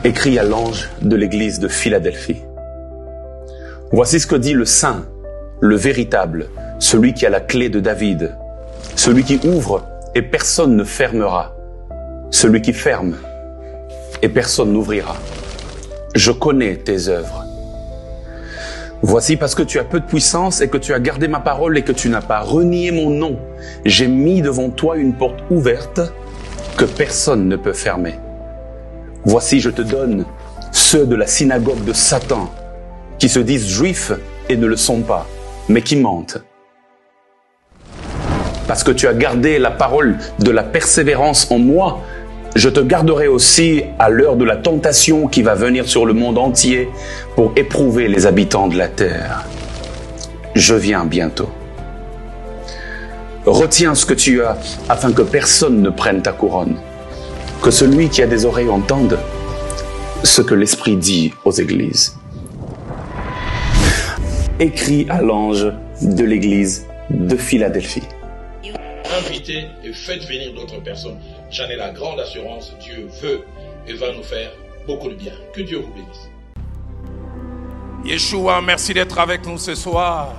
Écrit à l'ange de l'église de Philadelphie. Voici ce que dit le saint, le véritable, celui qui a la clé de David, celui qui ouvre et personne ne fermera, celui qui ferme et personne n'ouvrira. Je connais tes œuvres. Voici parce que tu as peu de puissance et que tu as gardé ma parole et que tu n'as pas renié mon nom, j'ai mis devant toi une porte ouverte que personne ne peut fermer. Voici, je te donne ceux de la synagogue de Satan, qui se disent juifs et ne le sont pas, mais qui mentent. Parce que tu as gardé la parole de la persévérance en moi, je te garderai aussi à l'heure de la tentation qui va venir sur le monde entier pour éprouver les habitants de la terre. Je viens bientôt. Retiens ce que tu as afin que personne ne prenne ta couronne. Que celui qui a des oreilles entende ce que l'Esprit dit aux églises. Écrit à l'ange de l'église de Philadelphie. Invitez et faites venir d'autres personnes. J'en ai la grande assurance, Dieu veut et va nous faire beaucoup de bien. Que Dieu vous bénisse. Yeshua, merci d'être avec nous ce soir.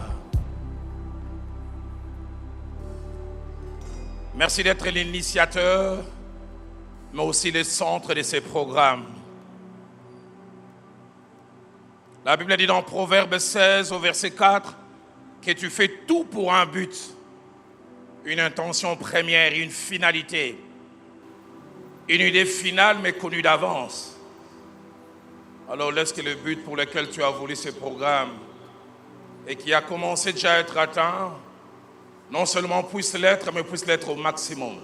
Merci d'être l'initiateur, mais aussi le centre de ces programmes. La Bible dit dans Proverbe 16 au verset 4 que tu fais tout pour un but, une intention première, une finalité, une idée finale mais connue d'avance. Alors laisse que le but pour lequel tu as voulu ce programme et qui a commencé déjà à être atteint, non seulement puisse l'être, mais puisse l'être au maximum.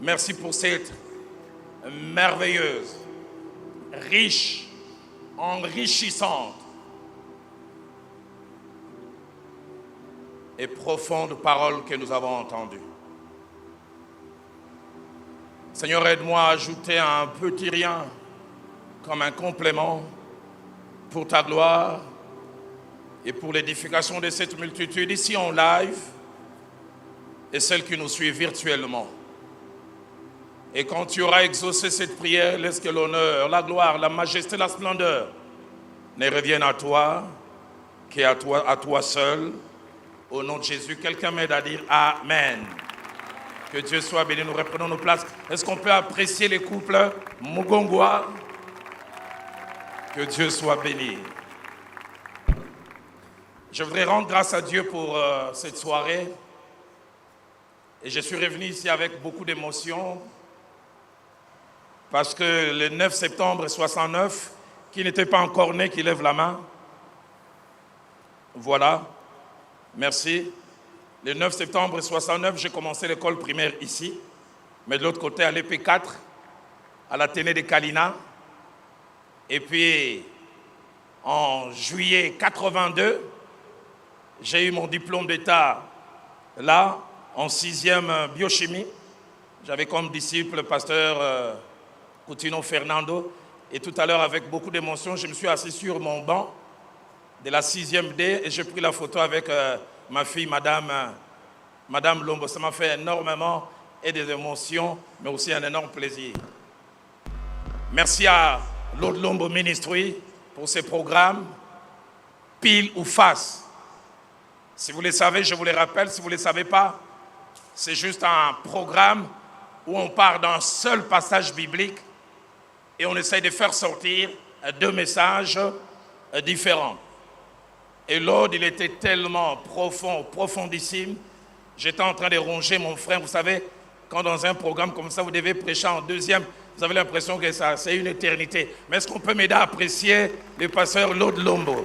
Merci pour cette merveilleuse, riche, enrichissante et profonde parole que nous avons entendue. Seigneur, aide-moi à ajouter un petit rien comme un complément pour ta gloire et pour l'édification de cette multitude ici en live et celles qui nous suivent virtuellement. Et quand tu auras exaucé cette prière, laisse que l'honneur, la gloire, la majesté, la splendeur ne reviennent à toi, qu'à toi seul. Au nom de Jésus, quelqu'un m'aide à dire Amen. Que Dieu soit béni. Nous reprenons nos places. Est-ce qu'on peut apprécier les couples Mugongwa? Que Dieu soit béni. Je voudrais rendre grâce à Dieu pour cette soirée. Et je suis revenu ici avec beaucoup d'émotion. Parce que le 9 septembre 69, qui n'était pas encore né, qui lève la main. Voilà. Merci. Le 9 septembre 69, j'ai commencé l'école primaire ici. Mais de l'autre côté, à l'EP4, à l'Athénée de Kalina. Et puis, en juillet 82, j'ai eu mon diplôme d'État là, en 6e biochimie. J'avais comme disciple le pasteur Coutinho Fernando. Et tout à l'heure, avec beaucoup d'émotion, je me suis assis sur mon banc de la 6e D et j'ai pris la photo avec ma fille, Madame Lombo. Ça m'a fait énormément et des émotions, mais aussi un énorme plaisir. Merci à Lord Lombo Ministry pour ces programmes, pile ou face. Si vous le savez, je vous le rappelle. Si vous ne le savez pas, c'est juste un programme où on part d'un seul passage biblique et on essaye de faire sortir deux messages différents. Et Lord, il était tellement profond, profondissime. J'étais en train de ronger mon frère. Vous savez, quand dans un programme comme ça, vous devez prêcher en deuxième, vous avez l'impression que ça, c'est une éternité. Mais est-ce qu'on peut m'aider à apprécier le pasteur Lord Lombo?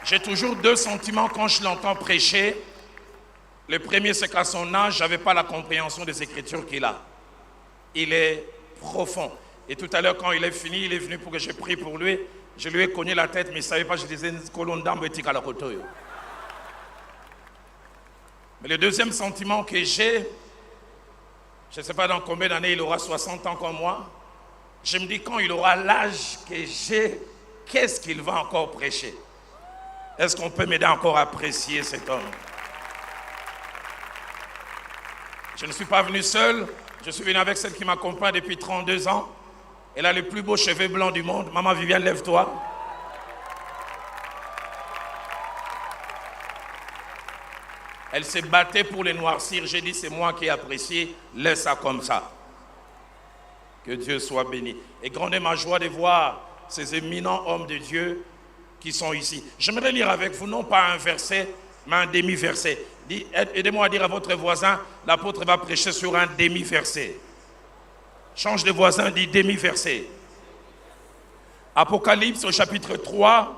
J'ai toujours deux sentiments quand je l'entends prêcher. Le premier, c'est qu'à son âge, je n'avais pas la compréhension des Écritures qu'il a. Il est profond. Et tout à l'heure, quand il est fini, il est venu pour que je prie pour lui. Je lui ai cogné la tête, mais il ne savait pas, je disais, mais le deuxième sentiment que j'ai, je ne sais pas dans combien d'années il aura 60 ans comme moi, je me dis, quand il aura l'âge que j'ai, qu'est-ce qu'il va encore prêcher? Est-ce qu'on peut m'aider encore à apprécier cet homme? Je ne suis pas venu seul, je suis venu avec celle qui m'accompagne depuis 32 ans. Elle a les plus beaux cheveux blancs du monde. Maman Viviane, lève-toi. Elle s'est battue pour les noircir. J'ai dit, c'est moi qui ai apprécié. Laisse ça comme ça. Que Dieu soit béni. Et grande est ma joie de voir ces éminents hommes de Dieu qui sont ici. J'aimerais lire avec vous, non pas un verset, mais un demi-verset. Aidez-moi à dire à votre voisin, l'apôtre va prêcher sur un demi-verset. Change de voisin, dit demi-verset. Apocalypse au chapitre 3,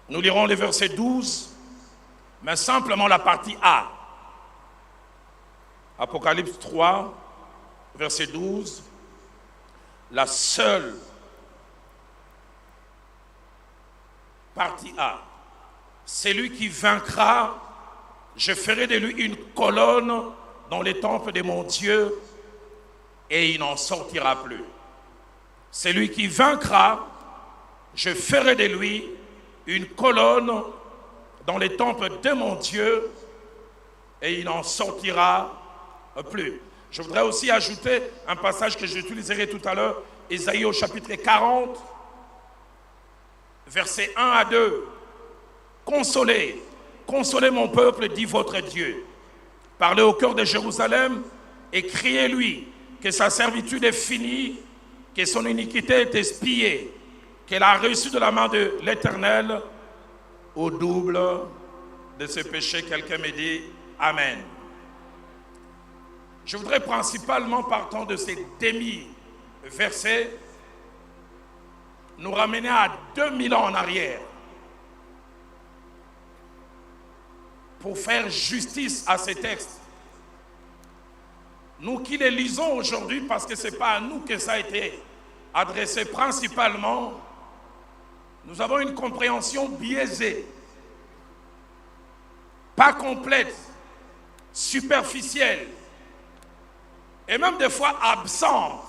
nous lirons les versets 12, mais simplement la partie A. Apocalypse 3, verset 12, la seule partie A. Celui qui vaincra, je ferai de lui une colonne dans les temples de mon Dieu et il n'en sortira plus. Celui qui vaincra, je ferai de lui une colonne dans les temples de mon Dieu et il n'en sortira plus. Je voudrais aussi ajouter un passage que j'utiliserai tout à l'heure, Ésaïe au chapitre 40, versets 1 à 2. Consolez, consolez mon peuple, dit votre Dieu. Parlez au cœur de Jérusalem et criez-lui que sa servitude est finie, que son iniquité est expiée, qu'elle a reçu de la main de l'Éternel au double de ses péchés. Quelqu'un me dit Amen. Je voudrais principalement, partant de ces demi-versets, nous ramener à 2000 ans en arrière pour faire justice à ces textes. Nous qui les lisons aujourd'hui, parce que ce n'est pas à nous que ça a été adressé principalement, nous avons une compréhension biaisée, pas complète, superficielle, et même des fois absente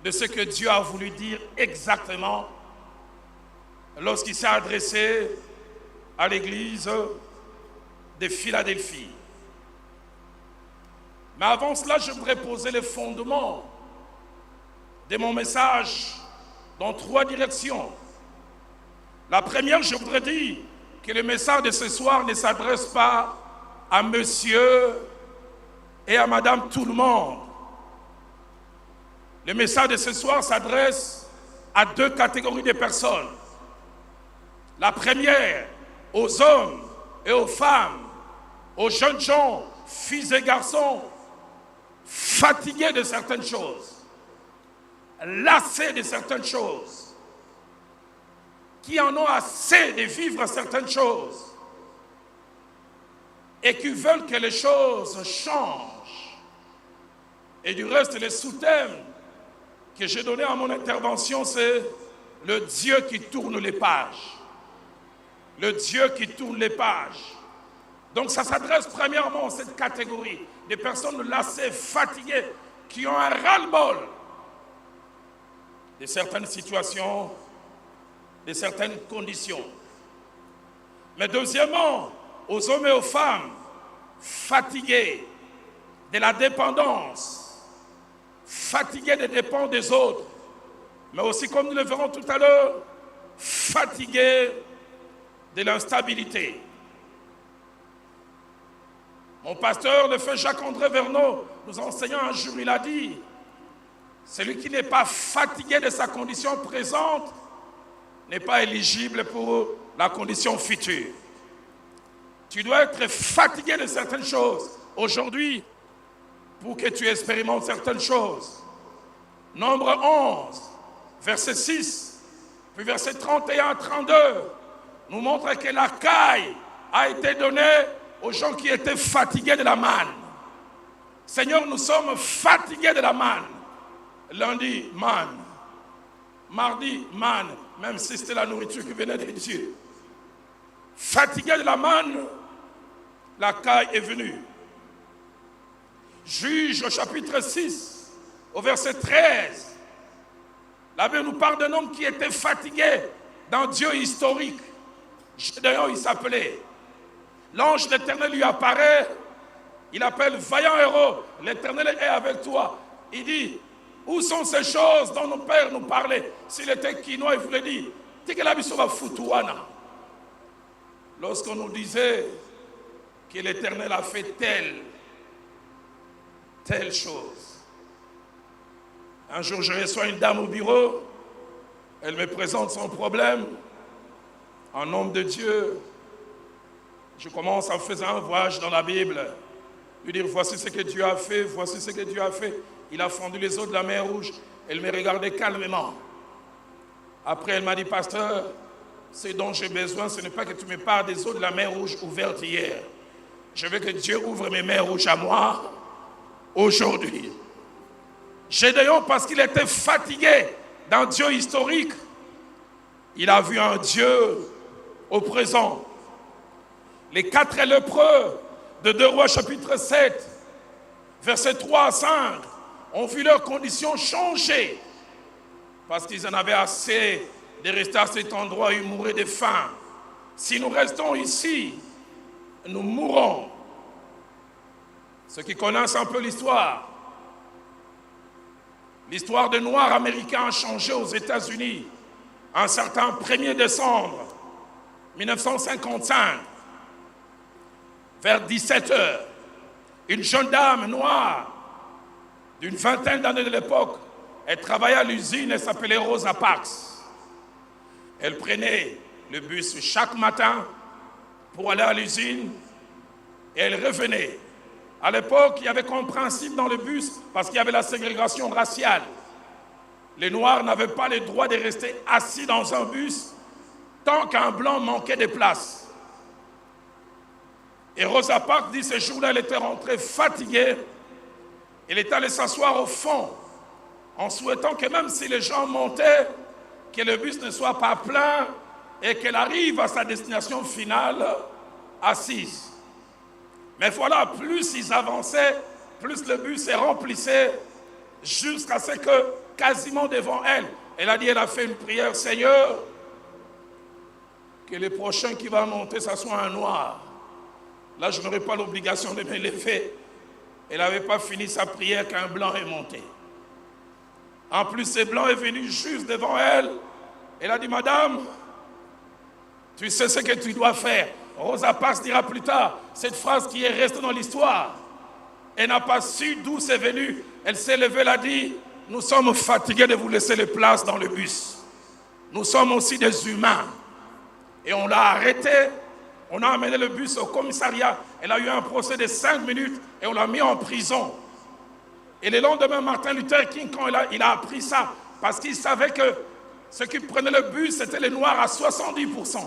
de ce que Dieu a voulu dire exactement lorsqu'il s'est adressé à l'église de Philadelphie. Mais avant cela, je voudrais poser les fondements de mon message dans 3 directions. La première, je voudrais dire que le message de ce soir ne s'adresse pas à monsieur et à madame tout le monde. Le message de ce soir s'adresse à 2 catégories de personnes. La première, aux hommes et aux femmes, aux jeunes gens, filles et garçons, fatigués de certaines choses, lassés de certaines choses, qui en ont assez de vivre certaines choses et qui veulent que les choses changent. Et du reste, le sous-thème que j'ai donné à mon intervention, c'est le Dieu qui tourne les pages. Le Dieu qui tourne les pages. Donc ça s'adresse premièrement à cette catégorie des personnes lassées, fatiguées, qui ont un ras-le-bol de certaines situations, de certaines conditions. Mais deuxièmement, aux hommes et aux femmes fatigués de la dépendance, fatigués des dépenses des autres, mais aussi, comme nous le verrons tout à l'heure, fatigués de l'instabilité. Mon pasteur, le feu Jacques-André Verneau, nous enseignant un jour, il a dit, celui qui n'est pas fatigué de sa condition présente n'est pas éligible pour la condition future. Tu dois être fatigué de certaines choses aujourd'hui pour que tu expérimentes certaines choses. Nombre 11, verset 6, puis verset 31 à 32, nous montre que la caille a été donnée aux gens qui étaient fatigués de la manne. Seigneur, nous sommes fatigués de la manne. Lundi, manne. Mardi, manne, même si c'était la nourriture qui venait de Dieu. Fatigués de la manne, la caille est venue. Juge au chapitre 6, au verset 13. La Bible nous parle d'un homme qui était fatigué d'un Dieu historique. D'ailleurs, il s'appelait. L'ange de l'Éternel lui apparaît Il appelle vaillant héros, l'Éternel est avec toi. Il dit, où sont ces choses dont nos pères nous parlaient? S'il était quinois, il voulait dire, lorsqu'on nous disait que l'Éternel a fait telle chose. Un jour, je reçois une dame au bureau, elle me présente son problème. En homme de Dieu, je commence en faisant un voyage dans la Bible, lui dire voici ce que Dieu a fait, voici ce que Dieu a fait. Il a fendu les eaux de la mer Rouge. Elle me regardait calmement. Après, elle m'a dit, pasteur, ce dont j'ai besoin, ce n'est pas que tu me parles des eaux de la mer Rouge ouvertes hier. Je veux que Dieu ouvre mes mers rouges à moi aujourd'hui. Gédéon, parce qu'il était fatigué d'un Dieu historique, il a vu un Dieu au présent. Les 4 lépreux de 2 Rois chapitre 7, versets 3 à 5, ont vu leurs conditions changer parce qu'ils en avaient assez de rester à cet endroit et ils mouraient de faim. Si nous restons ici, nous mourrons. Ceux qui connaissent un peu l'histoire des Noirs américains a changé aux États-Unis un certain 1er décembre 1955, vers 17h. Une jeune dame noire d'une vingtaine d'années de l'époque, elle travaillait à l'usine, elle s'appelait Rosa Parks. Elle prenait le bus chaque matin pour aller à l'usine et elle revenait. À l'époque, il y avait comme principe dans le bus, parce qu'il y avait la ségrégation raciale. Les Noirs n'avaient pas le droit de rester assis dans un bus tant qu'un blanc manquait de place. Et Rosa Parks dit, ce jour-là, elle était rentrée fatiguée. Elle est allée s'asseoir au fond, en souhaitant que même si les gens montaient, que le bus ne soit pas plein et qu'elle arrive à sa destination finale assise. Mais voilà, plus ils avançaient, plus le bus se remplissait, jusqu'à ce que, quasiment devant elle, elle a fait une prière, Seigneur, que le prochain qui va monter, ça soit un noir. Là, je n'aurai pas l'obligation de me lever. Elle n'avait pas fini sa prière qu'un blanc est monté. En plus, ce blanc est venu juste devant elle. Elle a dit, madame, tu sais ce que tu dois faire. Rosa Parks dira plus tard, cette phrase qui est restée dans l'histoire. Elle n'a pas su d'où c'est venu. Elle s'est levée, elle a dit, nous sommes fatigués de vous laisser les places dans le bus. Nous sommes aussi des humains. Et on l'a arrêté. On a amené le bus au commissariat. Elle a eu un procès de 5 minutes et on l'a mis en prison. Et le lendemain, Martin Luther King, quand il a appris ça, parce qu'il savait que ceux qui prenaient le bus, c'était les Noirs à 70%.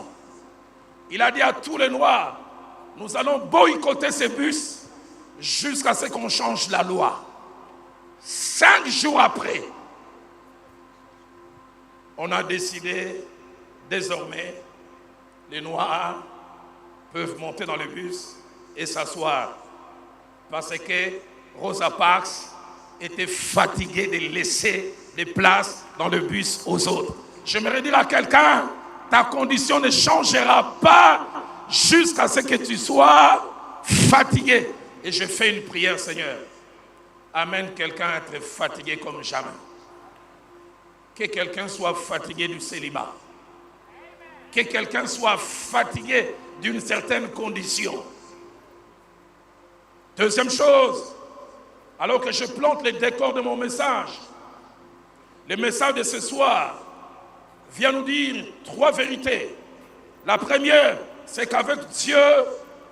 Il a dit à tous les Noirs, nous allons boycotter ces bus jusqu'à ce qu'on change la loi. 5 jours après, on a décidé, désormais, les Noirs peuvent monter dans le bus et s'asseoir. Parce que Rosa Parks était fatiguée de laisser des places dans le bus aux autres. J'aimerais dire à quelqu'un, ta condition ne changera pas jusqu'à ce que tu sois fatigué. Et je fais une prière, Seigneur. Amène quelqu'un à être fatigué comme jamais. Que quelqu'un soit fatigué du célibat. Que quelqu'un soit fatigué d'une certaine condition. Deuxième chose, alors que je plante les décors de mon message, le message de ce soir vient nous dire 3 vérités. La première, c'est qu'avec Dieu,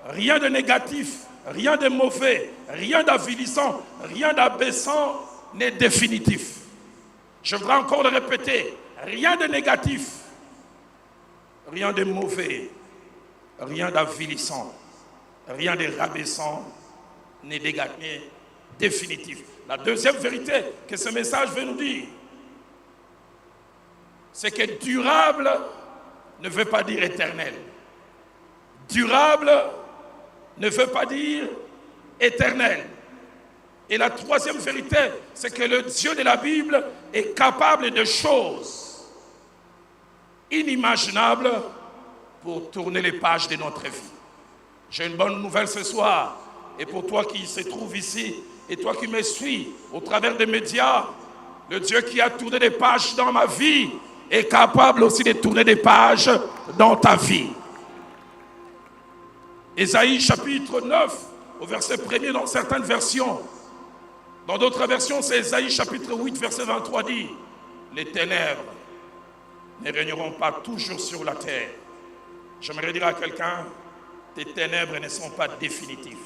rien de négatif, rien de mauvais, rien d'avilissant, rien d'abaissant n'est définitif. Je voudrais encore le répéter, rien de négatif, rien de mauvais, rien d'avilissant, rien de rabaissant n'est définitif. La deuxième vérité que ce message veut nous dire, c'est que durable ne veut pas dire éternel. Durable ne veut pas dire éternel. Et la troisième vérité, c'est que le Dieu de la Bible est capable de choses inimaginables pour tourner les pages de notre vie. J'ai une bonne nouvelle ce soir. et pour toi qui se trouve ici, et toi qui me suis au travers des médias, le Dieu qui a tourné des pages dans ma vie est capable aussi de tourner des pages dans ta vie. Ésaïe chapitre 9, au verset 1er dans certaines versions. Dans d'autres versions, c'est Ésaïe chapitre 8, verset 23 dit « Les ténèbres ne régneront pas toujours sur la terre. » J'aimerais dire à quelqu'un, tes ténèbres ne sont pas définitives.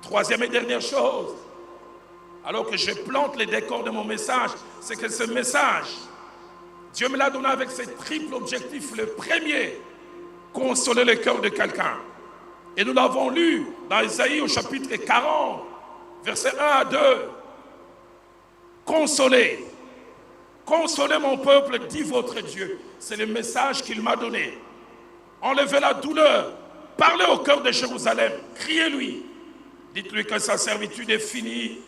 Troisième et dernière chose, alors que je plante les décors de mon message, c'est que ce message, Dieu me l'a donné avec ce triple objectif. Le premier, consoler le cœur de quelqu'un. Et nous l'avons lu dans Ésaïe au chapitre 40, versets 1 à 2. Consoler. Consolez mon peuple, dit votre Dieu. C'est le message qu'il m'a donné. Enlevez la douleur. Parlez au cœur de Jérusalem. Criez-lui. Dites-lui que sa servitude est finie,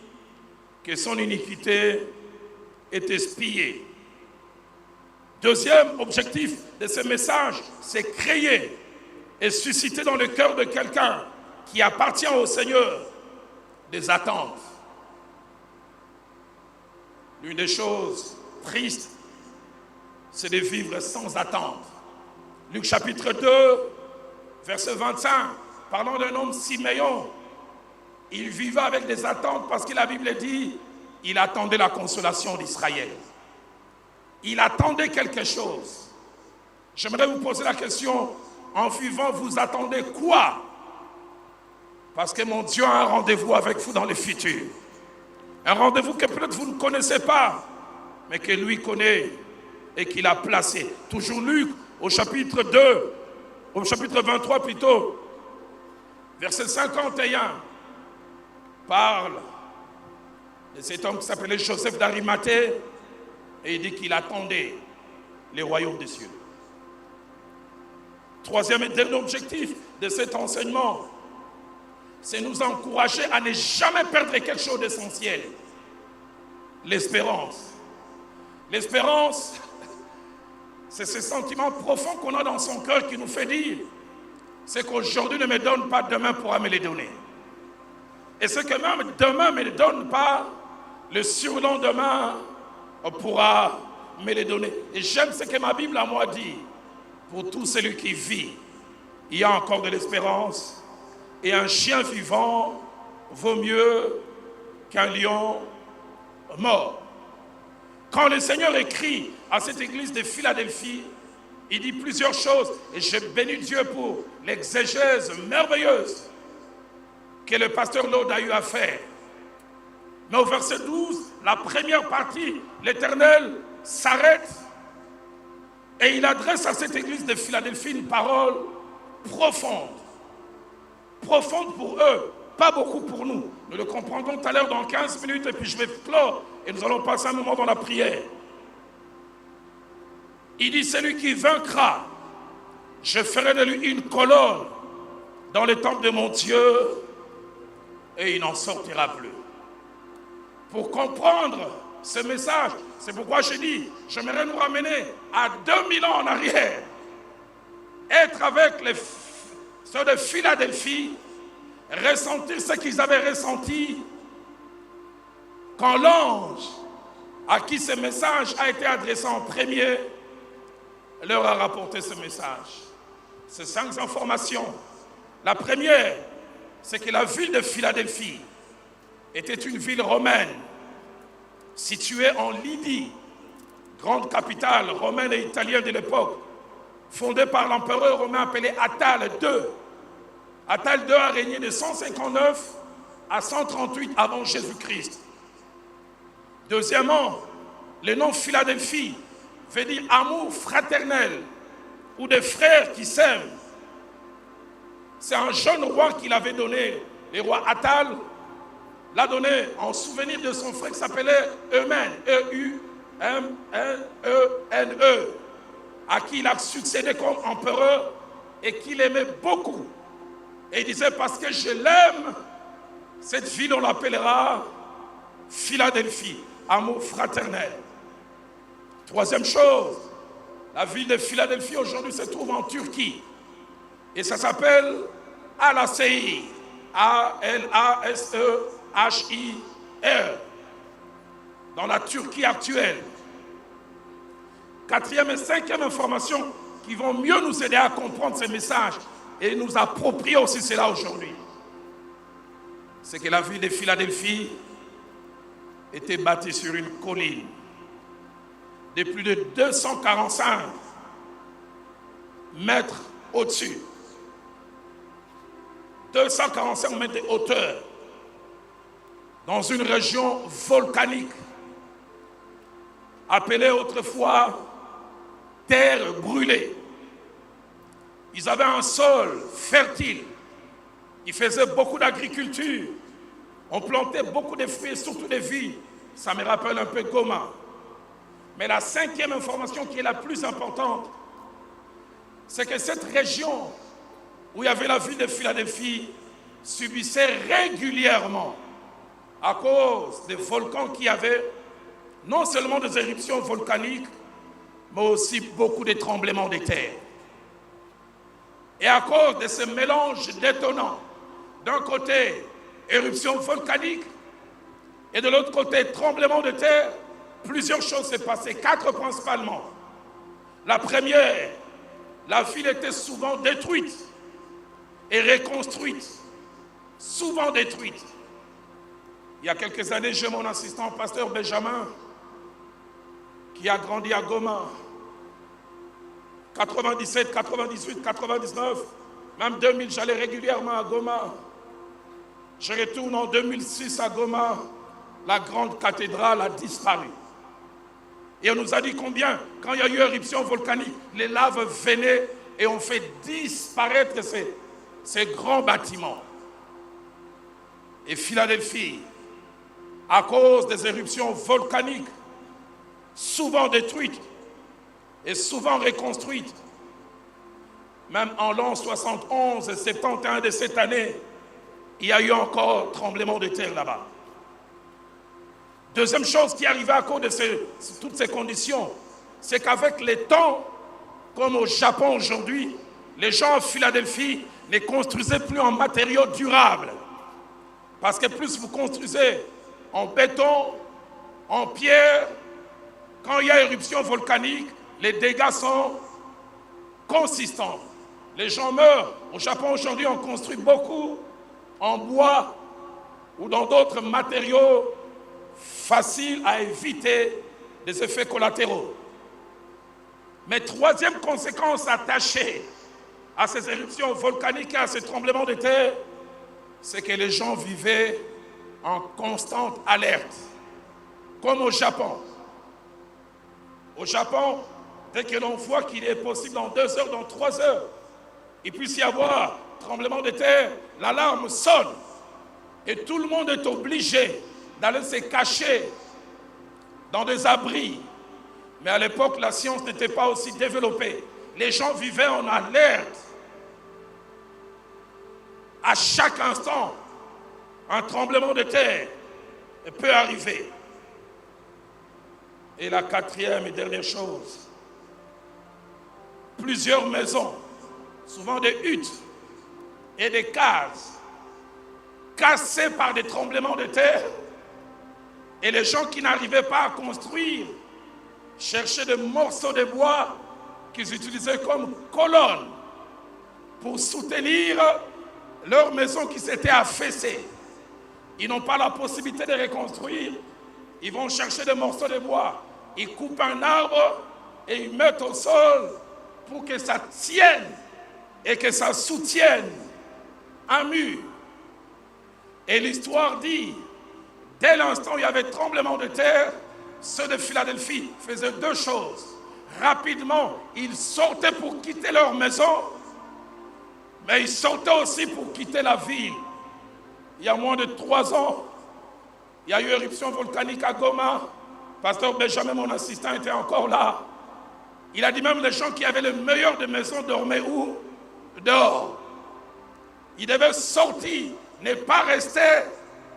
que son iniquité est expiée. Deuxième objectif de ce message, c'est créer et susciter dans le cœur de quelqu'un qui appartient au Seigneur des attentes. L'une des choses tristes, c'est de vivre sans attente. Luc chapitre 2, verset 25, parlant d'un homme Siméon, il vivait avec des attentes parce que la Bible dit, il attendait la consolation d'Israël. Il attendait quelque chose. J'aimerais vous poser la question, en vivant, vous attendez quoi? Parce que mon Dieu a un rendez-vous avec vous dans le futur. Un rendez-vous que peut-être vous ne connaissez pas, mais que lui connaît et qu'il a placé. Toujours Luc, au chapitre 2, au chapitre 23 plutôt, verset 51, parle de cet homme qui s'appelait Joseph d'Arimathée, et il dit qu'il attendait les royaumes des cieux. Troisième et dernier objectif de cet enseignement, c'est nous encourager à ne jamais perdre quelque chose d'essentiel. L'espérance. L'espérance, c'est ce sentiment profond qu'on a dans son cœur qui nous fait dire, c'est qu'aujourd'hui ne me donne pas, demain pourra me les donner. Et ce que même demain ne me donne pas, le surlendemain pourra me les donner. Et j'aime ce que ma Bible à moi dit. Pour tout celui qui vit, il y a encore de l'espérance. Et un chien vivant vaut mieux qu'un lion mort. Quand le Seigneur écrit à cette église de Philadelphie, il dit plusieurs choses. Et je bénis Dieu pour l'exégèse merveilleuse que le pasteur Lode a eu à faire. Mais au verset 12, la première partie, l'Éternel s'arrête et il adresse à cette église de Philadelphie une parole profonde. Profonde pour eux, pas beaucoup pour nous. Nous le comprendrons tout à l'heure dans 15 minutes et puis je vais clore et nous allons passer un moment dans la prière. Il dit, celui qui vaincra, je ferai de lui une colonne dans le temple de mon Dieu et il n'en sortira plus. Pour comprendre ce message, c'est pourquoi je dis, j'aimerais nous ramener à 2000 ans en arrière, être avec ceux de Philadelphie, ressentir ce qu'ils avaient ressenti quand l'ange à qui ce message a été adressé en premier leur a rapporté ce message. Ces 5 informations. La première, c'est que la ville de Philadelphie était une ville romaine située en Lydie, grande capitale romaine et italienne de l'époque, fondée par l'empereur romain appelé Attale II. Attale II a régné de 159 à 138 avant Jésus-Christ. Deuxièmement, le nom Philadelphie veut dire amour fraternel ou des frères qui s'aiment. C'est un jeune roi qu'il avait donné, le roi Attale, l'a donné en souvenir de son frère qui s'appelait Eumène, E-U-M-N-E-N-E, à qui il a succédé comme empereur et qu'il aimait beaucoup. Et il disait, parce que je l'aime, cette ville on l'appellera Philadelphie, amour fraternel. Troisième chose, la ville de Philadelphie aujourd'hui se trouve en Turquie et ça s'appelle Al-Seir. A-L-A-S-E-H-I-R, dans la Turquie actuelle. Quatrième et cinquième information qui vont mieux nous aider à comprendre ces messages et nous approprier aussi cela aujourd'hui. C'est que la ville de Philadelphie était bâtie sur une colline de plus de 245 mètres au-dessus. 245 mètres de hauteur, dans une région volcanique, appelée autrefois terre brûlée. Ils avaient un sol fertile, ils faisaient beaucoup d'agriculture, on plantait beaucoup de fruits, surtout des vignes. Ça me rappelle un peu Goma. Mais la cinquième information qui est la plus importante, c'est que cette région où il y avait la ville de Philadelphie subissait régulièrement, à cause des volcans qui avaient non seulement des éruptions volcaniques, mais aussi beaucoup de tremblements de terre. Et à cause de ce mélange détonnant, d'un côté éruption volcanique et de l'autre côté tremblement de terre, plusieurs choses s'est passées, 4 principalement. La première, la ville était souvent détruite et reconstruite, souvent détruite. Il y a quelques années, j'ai mon assistant, pasteur Benjamin, qui a grandi à Goma. 97, 98, 99, même 2000, j'allais régulièrement à Goma. Je retourne en 2006 à Goma, la grande cathédrale a disparu. Et on nous a dit combien, quand il y a eu éruption volcanique, les laves venaient et ont fait disparaître ces grands bâtiments. Et Philadelphie, à cause des éruptions volcaniques, souvent détruites et souvent reconstruites, même en l'an 71 et 71 de cette année, il y a eu encore tremblement de terre là-bas. Deuxième chose qui arrivait à cause de toutes ces conditions, c'est qu'avec les temps, comme au Japon aujourd'hui, les gens à Philadelphie ne construisaient plus en matériaux durables. Parce que plus vous construisez en béton, en pierre, quand il y a éruption volcanique, les dégâts sont consistants. Les gens meurent. Au Japon aujourd'hui, on construit beaucoup en bois ou dans d'autres matériaux faciles à éviter des effets collatéraux. Mais troisième conséquence attachée à ces éruptions volcaniques et à ces tremblements de terre, c'est que les gens vivaient en constante alerte, comme au Japon. Au Japon, dès que l'on voit qu'il est possible dans 2 heures, dans 3 heures, il puisse y avoir tremblement de terre, l'alarme sonne et tout le monde est obligé d'aller se cacher dans des abris. Mais à l'époque, la science n'était pas aussi développée. Les gens vivaient en alerte. À chaque instant, un tremblement de terre peut arriver. Et la quatrième et dernière chose, plusieurs maisons, souvent des huttes et des cases, cassées par des tremblements de terre, et les gens qui n'arrivaient pas à construire cherchaient des morceaux de bois qu'ils utilisaient comme colonnes pour soutenir leur maison qui s'était affaissée. Ils n'ont pas la possibilité de reconstruire. Ils vont chercher des morceaux de bois. Ils coupent un arbre et ils mettent au sol pour que ça tienne et que ça soutienne un mur. Et l'histoire dit, dès l'instant où il y avait tremblement de terre, ceux de Philadelphie faisaient 2 choses. Rapidement, ils sortaient pour quitter leur maison, mais ils sortaient aussi pour quitter la ville. Il y a moins de 3 ans, il y a eu éruption volcanique à Goma. Pasteur Benjamin, mon assistant, était encore là. Il a dit même les gens qui avaient le meilleur des maisons dormaient où? Dehors. Ils devaient sortir, ne pas rester,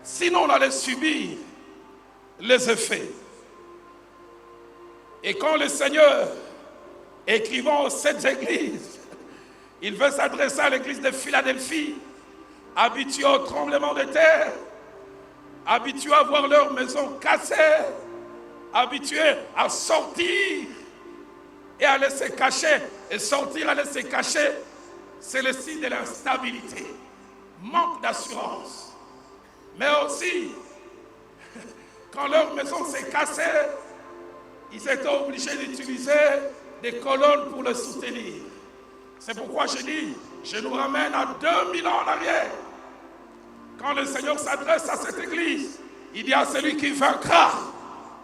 sinon on allait subir les effets. Et quand le Seigneur, écrivant aux 7 églises, il veut s'adresser à l'église de Philadelphie, habitués au tremblement de terre, habitués à voir leur maison cassée, habitués à sortir et à aller se cacher. Et sortir, aller se cacher, c'est le signe de l'instabilité, manque d'assurance. Mais aussi, quand leur maison s'est cassée, ils étaient obligés d'utiliser des colonnes pour le soutenir. C'est pourquoi je dis, je nous ramène à 2000 ans en arrière. Quand le Seigneur s'adresse à cette église, il dit à celui qui vaincra,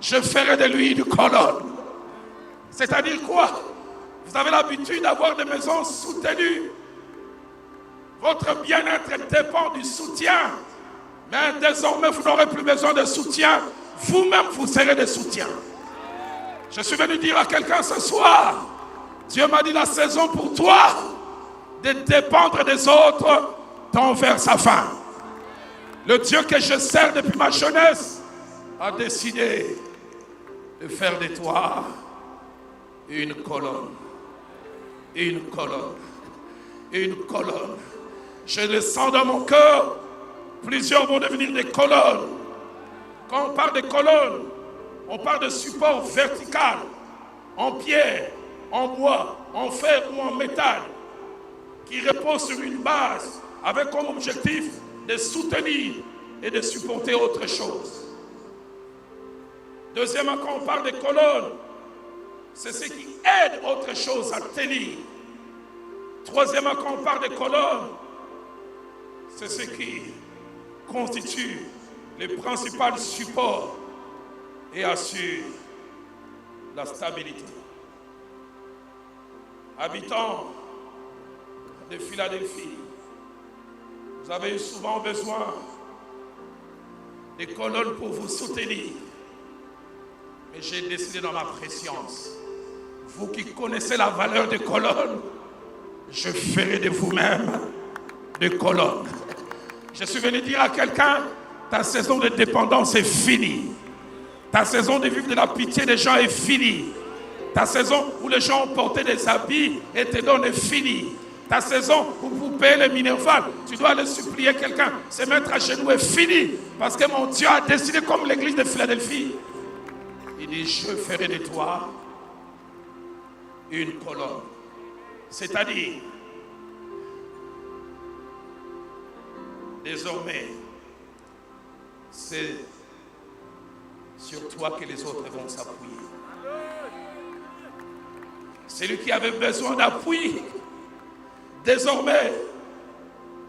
je ferai de lui une colonne. C'est-à-dire quoi? Vous avez l'habitude d'avoir des maisons soutenues. Votre bien-être dépend du soutien. Mais désormais, vous n'aurez plus besoin de soutien. Vous-même, vous serez des soutiens. Je suis venu dire à quelqu'un ce soir, Dieu m'a dit la saison pour toi de dépendre des autres tend vers sa fin. Le Dieu que je sers depuis ma jeunesse a décidé de faire de toi une colonne. Une colonne. Une colonne. Je le sens dans mon cœur. Plusieurs vont devenir des colonnes. Quand on parle de colonnes, on parle de support vertical, en pierre, en bois, en fer ou en métal, qui repose sur une base avec comme objectif de soutenir et de supporter autre chose. Deuxièmement, quand on parle de colonnes, c'est ce qui aide autre chose à tenir. Troisièmement, quand on parle de colonnes, c'est ce qui constitue les principaux supports et assure la stabilité. Habitants de Philadelphie, vous avez souvent besoin de colonnes pour vous soutenir. Mais j'ai décidé dans ma préscience, vous qui connaissez la valeur des colonnes, je ferai de vous-même des colonnes. Je suis venu dire à quelqu'un, ta saison de dépendance est finie. Ta saison de vivre de la pitié des gens est finie. Ta saison où les gens ont porté des habits et te donnent est finie. Ta saison où vous payez le minerval, tu dois aller supplier quelqu'un, se mettre à genoux est finie. Parce que mon Dieu a décidé comme l'église de Philadelphie. Il dit, je ferai de toi une colonne. C'est-à-dire, désormais, c'est sur toi que les autres vont s'appuyer. Celui qui avait besoin d'appui, désormais,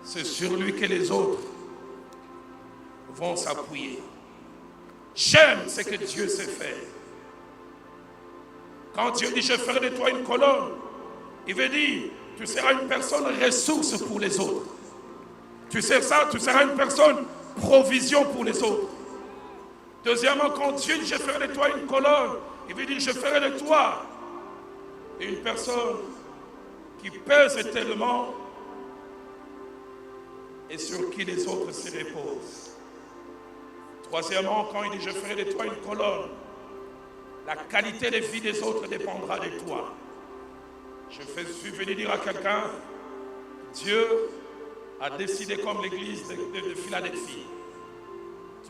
c'est sur lui que les autres vont s'appuyer. J'aime ce que Dieu sait faire. Quand Dieu dit, je ferai de toi une colonne, il veut dire, tu seras une personne ressource pour les autres. Tu sais ça, tu seras une personne provision pour les autres. Deuxièmement, quand Dieu dit, je ferai de toi une colonne, il veut dire, je ferai de toi une personne qui pèse tellement et sur qui les autres se reposent. Troisièmement, quand il dit, je ferai de toi une colonne, la qualité de vie des autres dépendra de toi. Je suis venu dire à quelqu'un, Dieu a décidé comme l'église de Philadelphie,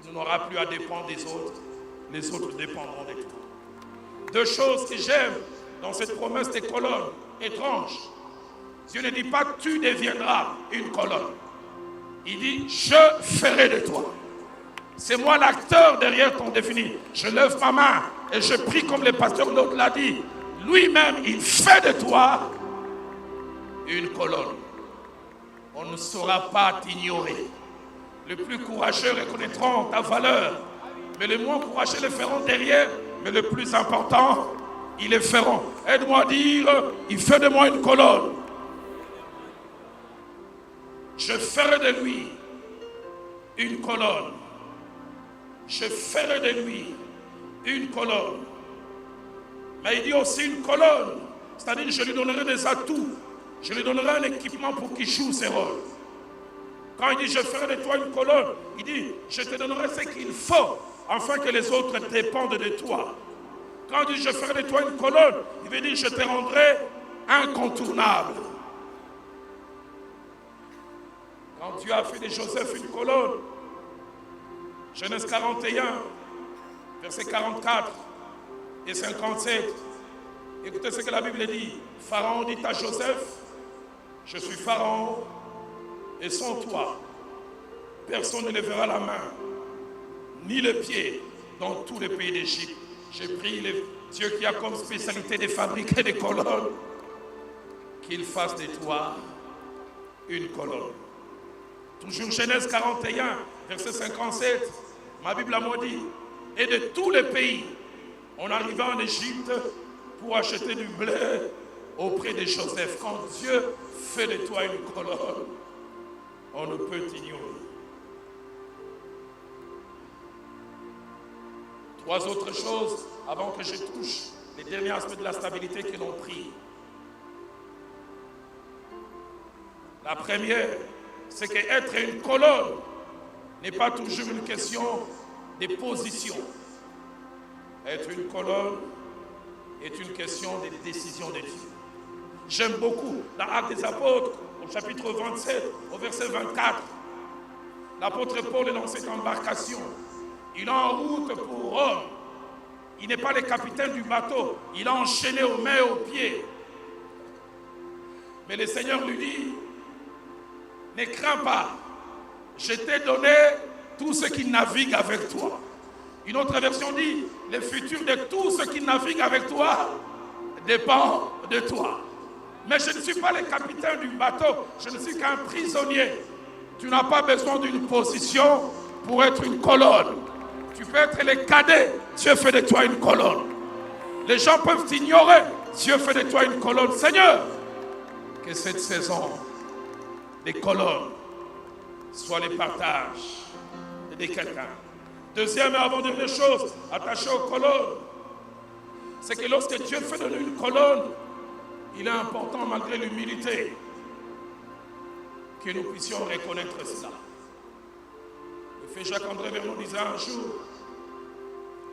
tu n'auras plus à dépendre des autres, les autres dépendront de toi. Deux choses que j'aime dans cette promesse des colonnes étranges. Dieu ne dit pas tu deviendras une colonne. Il dit je ferai de toi. C'est moi l'acteur derrière ton défini. Je lève ma main et je prie comme le pasteur l'autre l'a dit. Lui-même, il fait de toi une colonne. On ne saura pas t'ignorer. Les plus courageux reconnaîtront ta valeur, mais les moins courageux le feront derrière, mais le plus important, ils le feront. Aide-moi à dire, il fait de moi une colonne. Je ferai de lui une colonne. Je ferai de lui une colonne. Mais il dit aussi une colonne, c'est-à-dire je lui donnerai des atouts, je lui donnerai un équipement pour qu'il joue ses rôles. Quand il dit je ferai de toi une colonne, il dit je te donnerai ce qu'il faut afin que les autres dépendent de toi. Quand il dit je ferai de toi une colonne, il veut dire je te rendrai incontournable. Quand Dieu a fait de Joseph une colonne, Genèse 41, versets 44 et 57, écoutez ce que la Bible dit. Pharaon dit à Joseph, je suis Pharaon, et sans toi, personne ne lèvera la main, ni le pied dans tous les pays d'Égypte. J'ai pris Dieu qui a comme spécialité de fabriquer des colonnes, qu'il fasse de toi une colonne. Toujours Genèse 41, verset 57, ma Bible a maudit. Et de tous les pays, on arriva en Égypte pour acheter du blé auprès de Joseph. Quand Dieu fait de toi une colonne, on ne peut t'ignorer. 3 autres choses avant que je touche les derniers aspects de la stabilité que l'on prie. La première, c'est qu'être une colonne n'est pas toujours une question de position. Être une colonne est une question de décision de Dieu. J'aime beaucoup dans Actes des Apôtres, au chapitre 27, au verset 24. L'apôtre Paul est dans cette embarcation. Il est en route pour Rome. Il n'est pas le capitaine du bateau. Il a enchaîné aux mains et aux pieds. Mais le Seigneur lui dit, ne crains pas, je t'ai donné tout ce qui navigue avec toi. Une autre version dit, le futur de tout ce qui navigue avec toi dépend de toi. Mais je ne suis pas le capitaine du bateau, je ne suis qu'un prisonnier. Tu n'as pas besoin d'une position pour être une colonne. Tu peux être le cadet, Dieu fait de toi une colonne. Les gens peuvent t'ignorer, Dieu fait de toi une colonne. Seigneur, que cette saison des colonnes soit les partages de quelqu'un. Deuxième et avant-dernière chose, attachée aux colonnes, c'est que lorsque Dieu fait de nous une colonne, il est important, malgré l'humilité, que nous puissions reconnaître cela. Le fait Jacques-André Vernon disait un jour,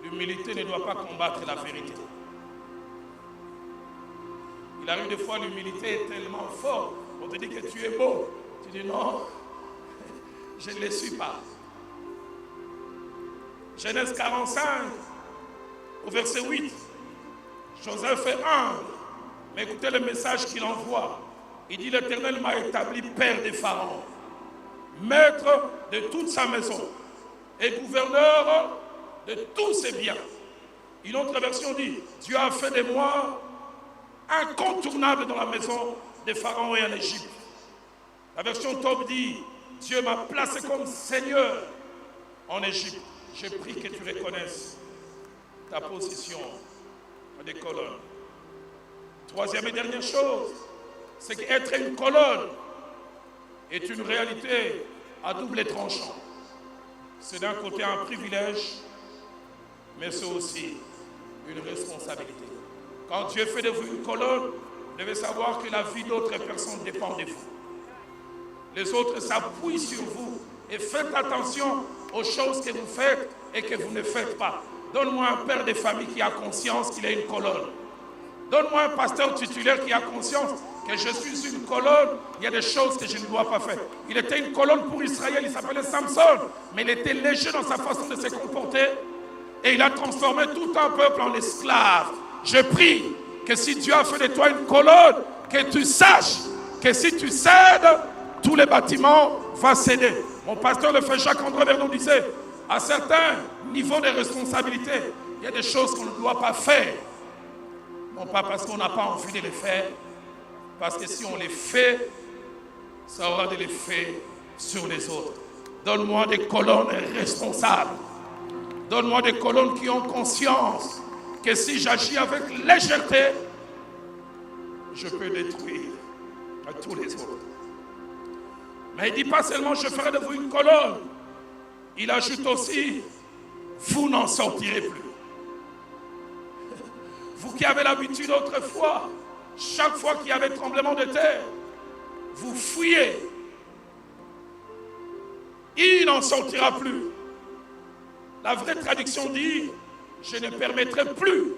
l'humilité ne doit pas combattre la vérité. Il arrive des fois, l'humilité est tellement forte, on te dit que tu es beau, tu dis non, je ne le suis pas. Genèse 45, au verset 8, Joseph est humble, mais écoutez le message qu'il envoie. Il dit, l'Éternel m'a établi père des pharaons, maître de toute sa maison et gouverneur de tous ses biens. Une autre version dit, Dieu a fait de moi incontournable dans la maison des pharaons et en Égypte. La version Top dit, Dieu m'a placé comme Seigneur en Égypte. Je prie que tu reconnaisses ta position des colonnes. Troisième et dernière chose, c'est qu'être une colonne est une réalité à double tranchant. C'est d'un côté un privilège, mais c'est aussi une responsabilité. Quand Dieu fait de vous une colonne, vous devez savoir que la vie d'autres personnes dépend de vous. Les autres s'appuient sur vous et faites attention aux choses que vous faites et que vous ne faites pas. Donne-moi un père de famille qui a conscience qu'il est une colonne. Donne-moi un pasteur titulaire qui a conscience que je suis une colonne, il y a des choses que je ne dois pas faire. Il était une colonne pour Israël, il s'appelait Samson, mais il était léger dans sa façon de se comporter et il a transformé tout un peuple en esclave. Je prie que si Dieu a fait de toi une colonne, que tu saches que si tu cèdes, tous les bâtiments vont céder. Mon pasteur, le frère Jacques-André Vernon, disait, à certains niveaux de responsabilité, il y a des choses qu'on ne doit pas faire. Non pas parce qu'on n'a pas envie de les faire, parce que si on les fait, ça aura de l'effet sur les autres. Donne-moi des colonnes responsables. Donne-moi des colonnes qui ont conscience que si j'agis avec légèreté, je peux détruire à tous les autres. Mais il ne dit pas seulement je ferai de vous une colonne. Il ajoute aussi, vous n'en sortirez plus. Vous qui avez l'habitude autrefois, chaque fois qu'il y avait tremblement de terre, vous fuyez. Il n'en sortira plus. La vraie traduction dit, je ne permettrai plus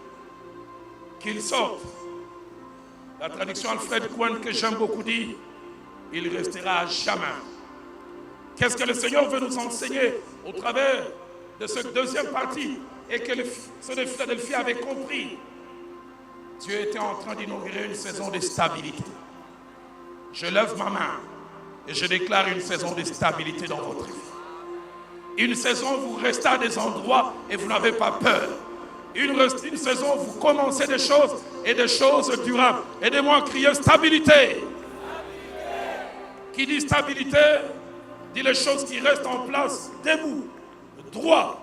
qu'il sorte. La traduction Alfred Cohen que j'aime beaucoup dit, il restera à jamais Qu'est-ce que le Seigneur veut nous enseigner au travers de cette deuxième partie et que ceux de Philadelphie avaient compris? Dieu était en train d'inaugurer une saison de stabilité. Je lève ma main et je déclare une saison de stabilité dans votre vie. Une saison où vous restez à des endroits et vous n'avez pas peur. Une saison où vous commencez des choses et des choses durables. Aidez-moi à crier stabilité. Qui dit stabilité, dit les choses qui restent en place, debout, droit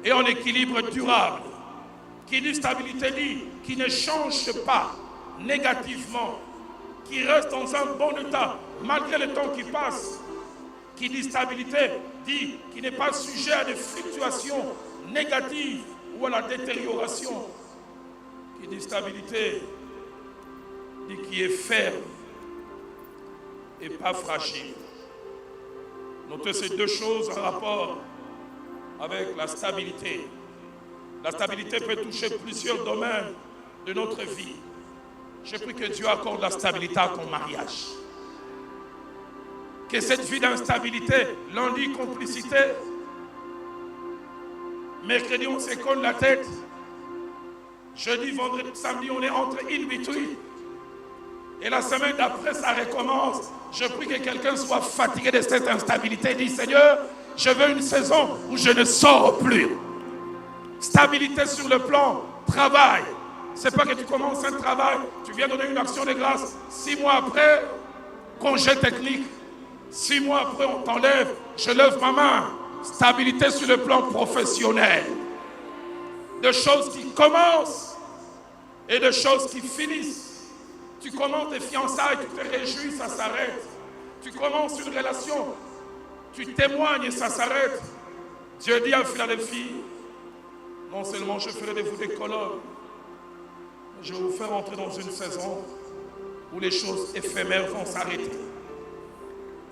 et en équilibre durable. Qui dit stabilité dit qui ne change pas négativement, qui reste dans un bon état malgré le temps qui passe. Qui dit stabilité dit qui n'est pas sujet à des fluctuations négatives ou à la détérioration. Qui dit stabilité dit qui est ferme et pas fragile. Notez ces deux choses en rapport avec la stabilité. La stabilité peut toucher plusieurs domaines de notre vie. Je prie que Dieu accorde la stabilité à ton mariage. Que cette vie d'instabilité, lundi complicité, mercredi on se colle la tête, jeudi, vendredi, samedi on est entre in between, et la semaine d'après ça recommence. Je prie que quelqu'un soit fatigué de cette instabilité. Dit Seigneur, je veux une saison où je ne sors plus. Stabilité sur le plan travail. C'est pas que tu commences un travail, tu viens donner une action de grâce, 6 mois après, congé technique, 6 mois après on t'enlève, je lève ma main. Stabilité sur le plan professionnel. De choses qui commencent et de choses qui finissent. Tu commences des fiançailles, tu te réjouis, ça s'arrête. Tu commences une relation, tu témoignes et ça s'arrête. Dieu dit à Philadelphie, non seulement je ferai de vous des colonnes, mais je vais vous faire entrer dans une saison où les choses éphémères vont s'arrêter.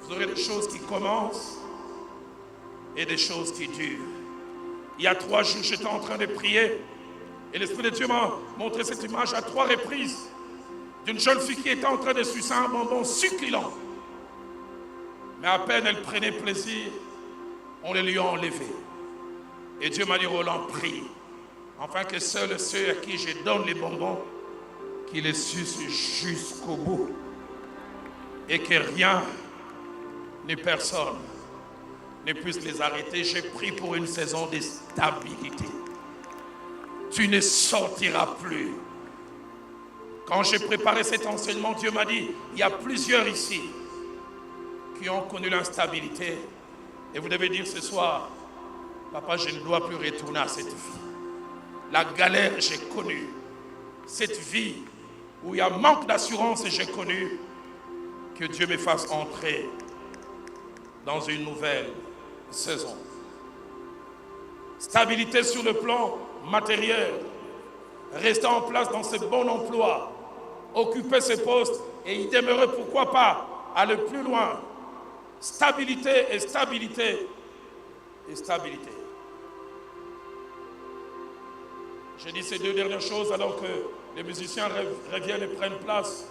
Vous aurez des choses qui commencent et des choses qui durent. Il y a 3 jours, j'étais en train de prier et l'Esprit de Dieu m'a montré cette image à 3 reprises d'une jeune fille qui était en train de sucer un bonbon succulent. Mais à peine elle prenait plaisir, on le lui a enlevé. Et Dieu m'a dit, Roland, prie, afin que seuls ceux à qui je donne les bonbons, qu'ils les sucent jusqu'au bout. Et que rien ni personne ne puisse les arrêter. J'ai prié pour une saison de stabilité. Tu ne sortiras plus. Quand j'ai préparé cet enseignement, Dieu m'a dit, il y a plusieurs ici qui ont connu l'instabilité. Et vous devez dire ce soir, papa, je ne dois plus retourner à cette vie. La galère, j'ai connu. Cette vie où il y a manque d'assurance, j'ai connu. Que Dieu me fasse entrer dans une nouvelle saison. Stabilité sur le plan matériel. Rester en place dans ce bon emploi. Occuper ce poste et y demeurer, pourquoi pas, aller plus loin. Stabilité et stabilité et stabilité. J'ai dit ces 2 dernières choses alors que les musiciens reviennent et prennent place.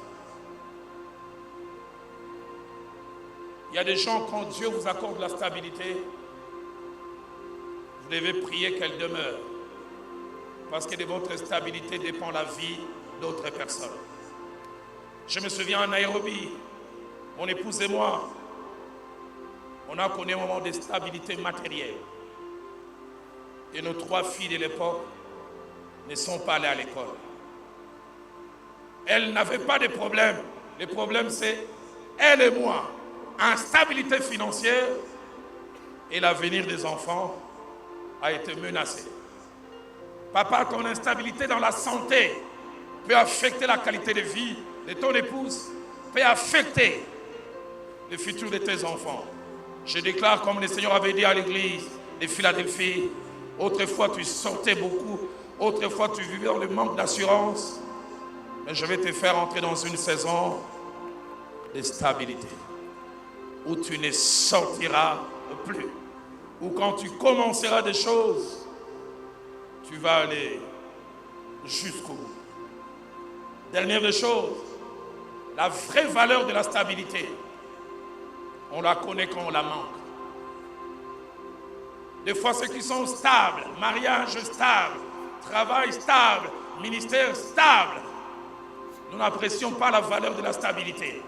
Il y a des gens, quand Dieu vous accorde la stabilité, vous devez prier qu'elle demeure. Parce que de votre stabilité dépend la vie d'autres personnes. Je me souviens en Nairobi, mon épouse et moi, on a connu un moment de stabilité matérielle. Et nos 3 filles de l'époque ne sont pas allées à l'école. Elles n'avaient pas de problème. Le problème, c'est elle et moi. Instabilité financière et l'avenir des enfants a été menacé. Papa, ton instabilité dans la santé peut affecter la qualité de vie de ton épouse, peut affecter le futur de tes enfants. Je déclare, comme le Seigneur avait dit à l'église de Philadelphie, autrefois tu sortais beaucoup, autrefois tu vivais dans le manque d'assurance, mais je vais te faire entrer dans une saison de stabilité, où tu ne sortiras plus, où quand tu commenceras des choses, tu vas aller jusqu'au bout. Dernière des choses, la vraie valeur de la stabilité. On la connaît quand on la manque. Des fois, ceux qui sont stables, mariage stable, travail stable, ministère stable, nous n'apprécions pas la valeur de la stabilité.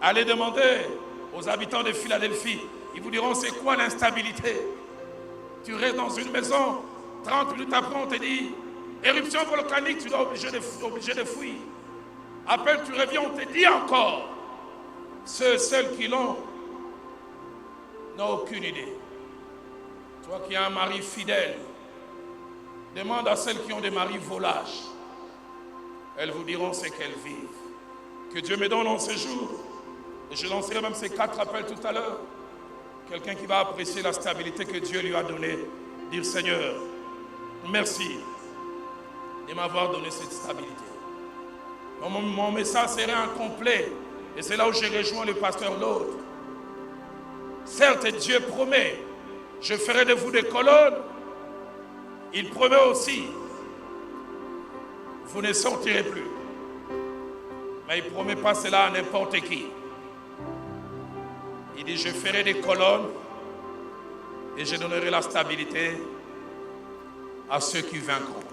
Allez demander aux habitants de Philadelphie, ils vous diront c'est quoi l'instabilité. Tu restes dans une maison, 30 minutes après on te dit éruption volcanique, tu dois obligé de fuir. Appelle, tu reviens, on te dit encore. Ceux seuls qui l'ont n'ont aucune idée. Toi qui as un mari fidèle, demande à celles qui ont des maris volages. Elles vous diront ce qu'elles vivent. Que Dieu me donne en ce jour. Et je lancerai même ces 4 appels tout à l'heure. Quelqu'un qui va apprécier la stabilité que Dieu lui a donnée. Dire Seigneur, merci de m'avoir donné cette stabilité. Mon message serait incomplet. Et c'est là où j'ai rejoint le pasteur l'autre. Certes, Dieu promet, je ferai de vous des colonnes. Il promet aussi, vous ne sortirez plus. Mais il ne promet pas cela à n'importe qui. Il dit, je ferai des colonnes et je donnerai la stabilité à ceux qui vaincront.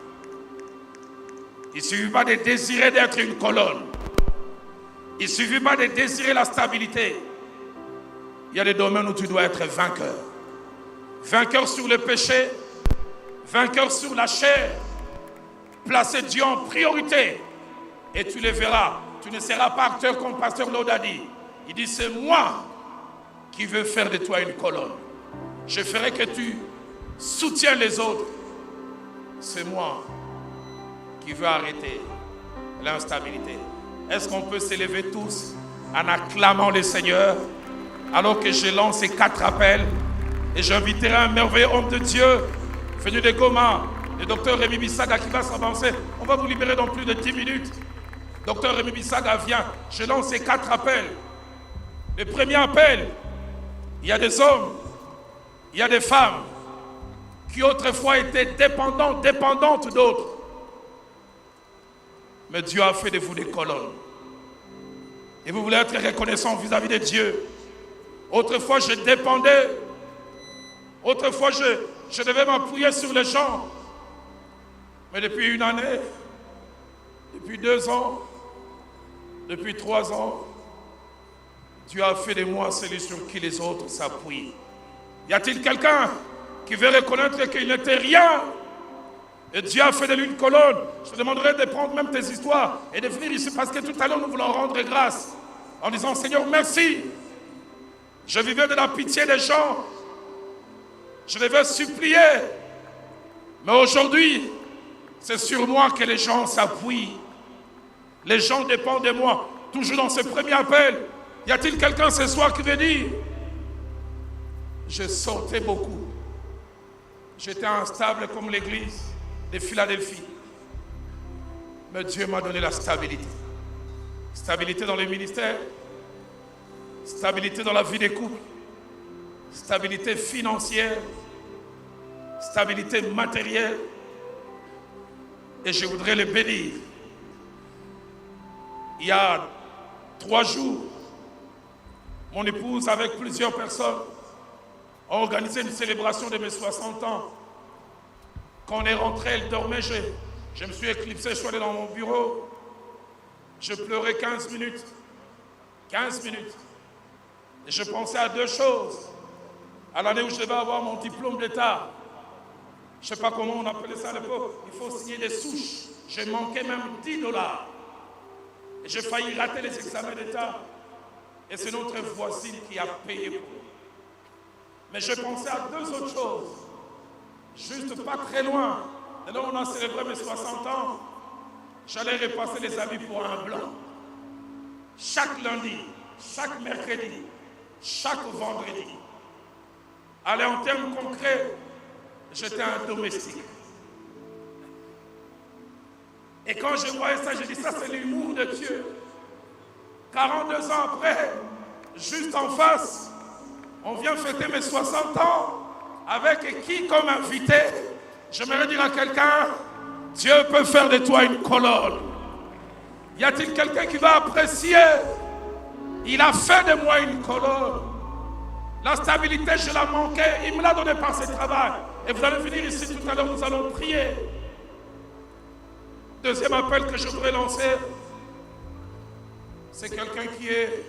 Il ne suffit pas de désirer d'être une colonne. Il ne suffit pas de désirer la stabilité. Il y a des domaines où tu dois être vainqueur. Vainqueur sur le péché, vainqueur sur la chair. Placer Dieu en priorité et tu le verras. Tu ne seras pas acteur comme pasteur Lode a dit. Il dit, c'est moi qui veux faire de toi une colonne. Je ferai que tu soutiens les autres. C'est moi qui veux arrêter l'instabilité. Est-ce qu'on peut s'élever tous en acclamant le Seigneur alors que je lance ces 4 appels et j'inviterai un merveilleux homme de Dieu venu de Goma, le docteur Rémi Bissaga qui va s'avancer. On va vous libérer dans plus de 10 minutes. Docteur Rémi Bissaga vient. Je lance ces 4 appels. Le premier appel, il y a des hommes, il y a des femmes qui autrefois étaient dépendantes d'autres. Mais Dieu a fait de vous des colonnes. Et vous voulez être reconnaissant vis-à-vis de Dieu. Autrefois, je dépendais. Autrefois, je devais m'appuyer sur les gens. Mais depuis 1 année, depuis 2 ans, depuis 3 ans, Dieu a fait de moi celui sur qui les autres s'appuient. Y a-t-il quelqu'un qui veut reconnaître qu'il n'était rien? Et Dieu a fait de lui une colonne. Je te demanderai de prendre même tes histoires et de venir ici parce que tout à l'heure nous voulons rendre grâce en disant Seigneur merci. Je vivais de la pitié des gens. Je devais supplier. Mais aujourd'hui, c'est sur moi que les gens s'appuient. Les gens dépendent de moi. Toujours dans ce premier appel, y a-t-il quelqu'un ce soir qui veut dire je sortais beaucoup. J'étais instable comme l'église de Philadelphie. Mais Dieu m'a donné la stabilité. Stabilité dans le ministère, stabilité dans la vie des couples, stabilité financière, stabilité matérielle. Et je voudrais le bénir. Il y a 3 jours, mon épouse avec plusieurs personnes a organisé une célébration de mes 60 ans. Quand on est rentré, elle dormait, je me suis éclipsé, je suis allé dans mon bureau. Je pleurais 15 minutes. 15 minutes. Et je pensais à 2 choses. À l'année où je devais avoir mon diplôme d'État. Je ne sais pas comment on appelait ça à l'époque. Il faut signer des souches. J'ai manqué même $10. Et j'ai failli rater les examens d'État. Et c'est notre voisine qui a payé pour nous. Mais je pensais à 2 autres choses. Juste pas très loin. Et là, on a célébré mes 60 ans. J'allais repasser les habits pour un blanc. Chaque lundi, chaque mercredi, chaque vendredi. Allez, en termes concrets, j'étais un domestique. Et quand je voyais ça, je dis ça c'est l'humour de Dieu. 42 ans après, juste en face, on vient fêter mes 60 ans. Avec qui comme invité? J'aimerais dire à quelqu'un, Dieu peut faire de toi une colonne. Y a-t-il quelqu'un qui va apprécier Il a fait de moi une colonne. La stabilité, je la manquais. Il me l'a donné par ce travail. Et vous allez venir ici tout à l'heure, nous allons prier. Deuxième appel que je voudrais lancer, c'est quelqu'un qui est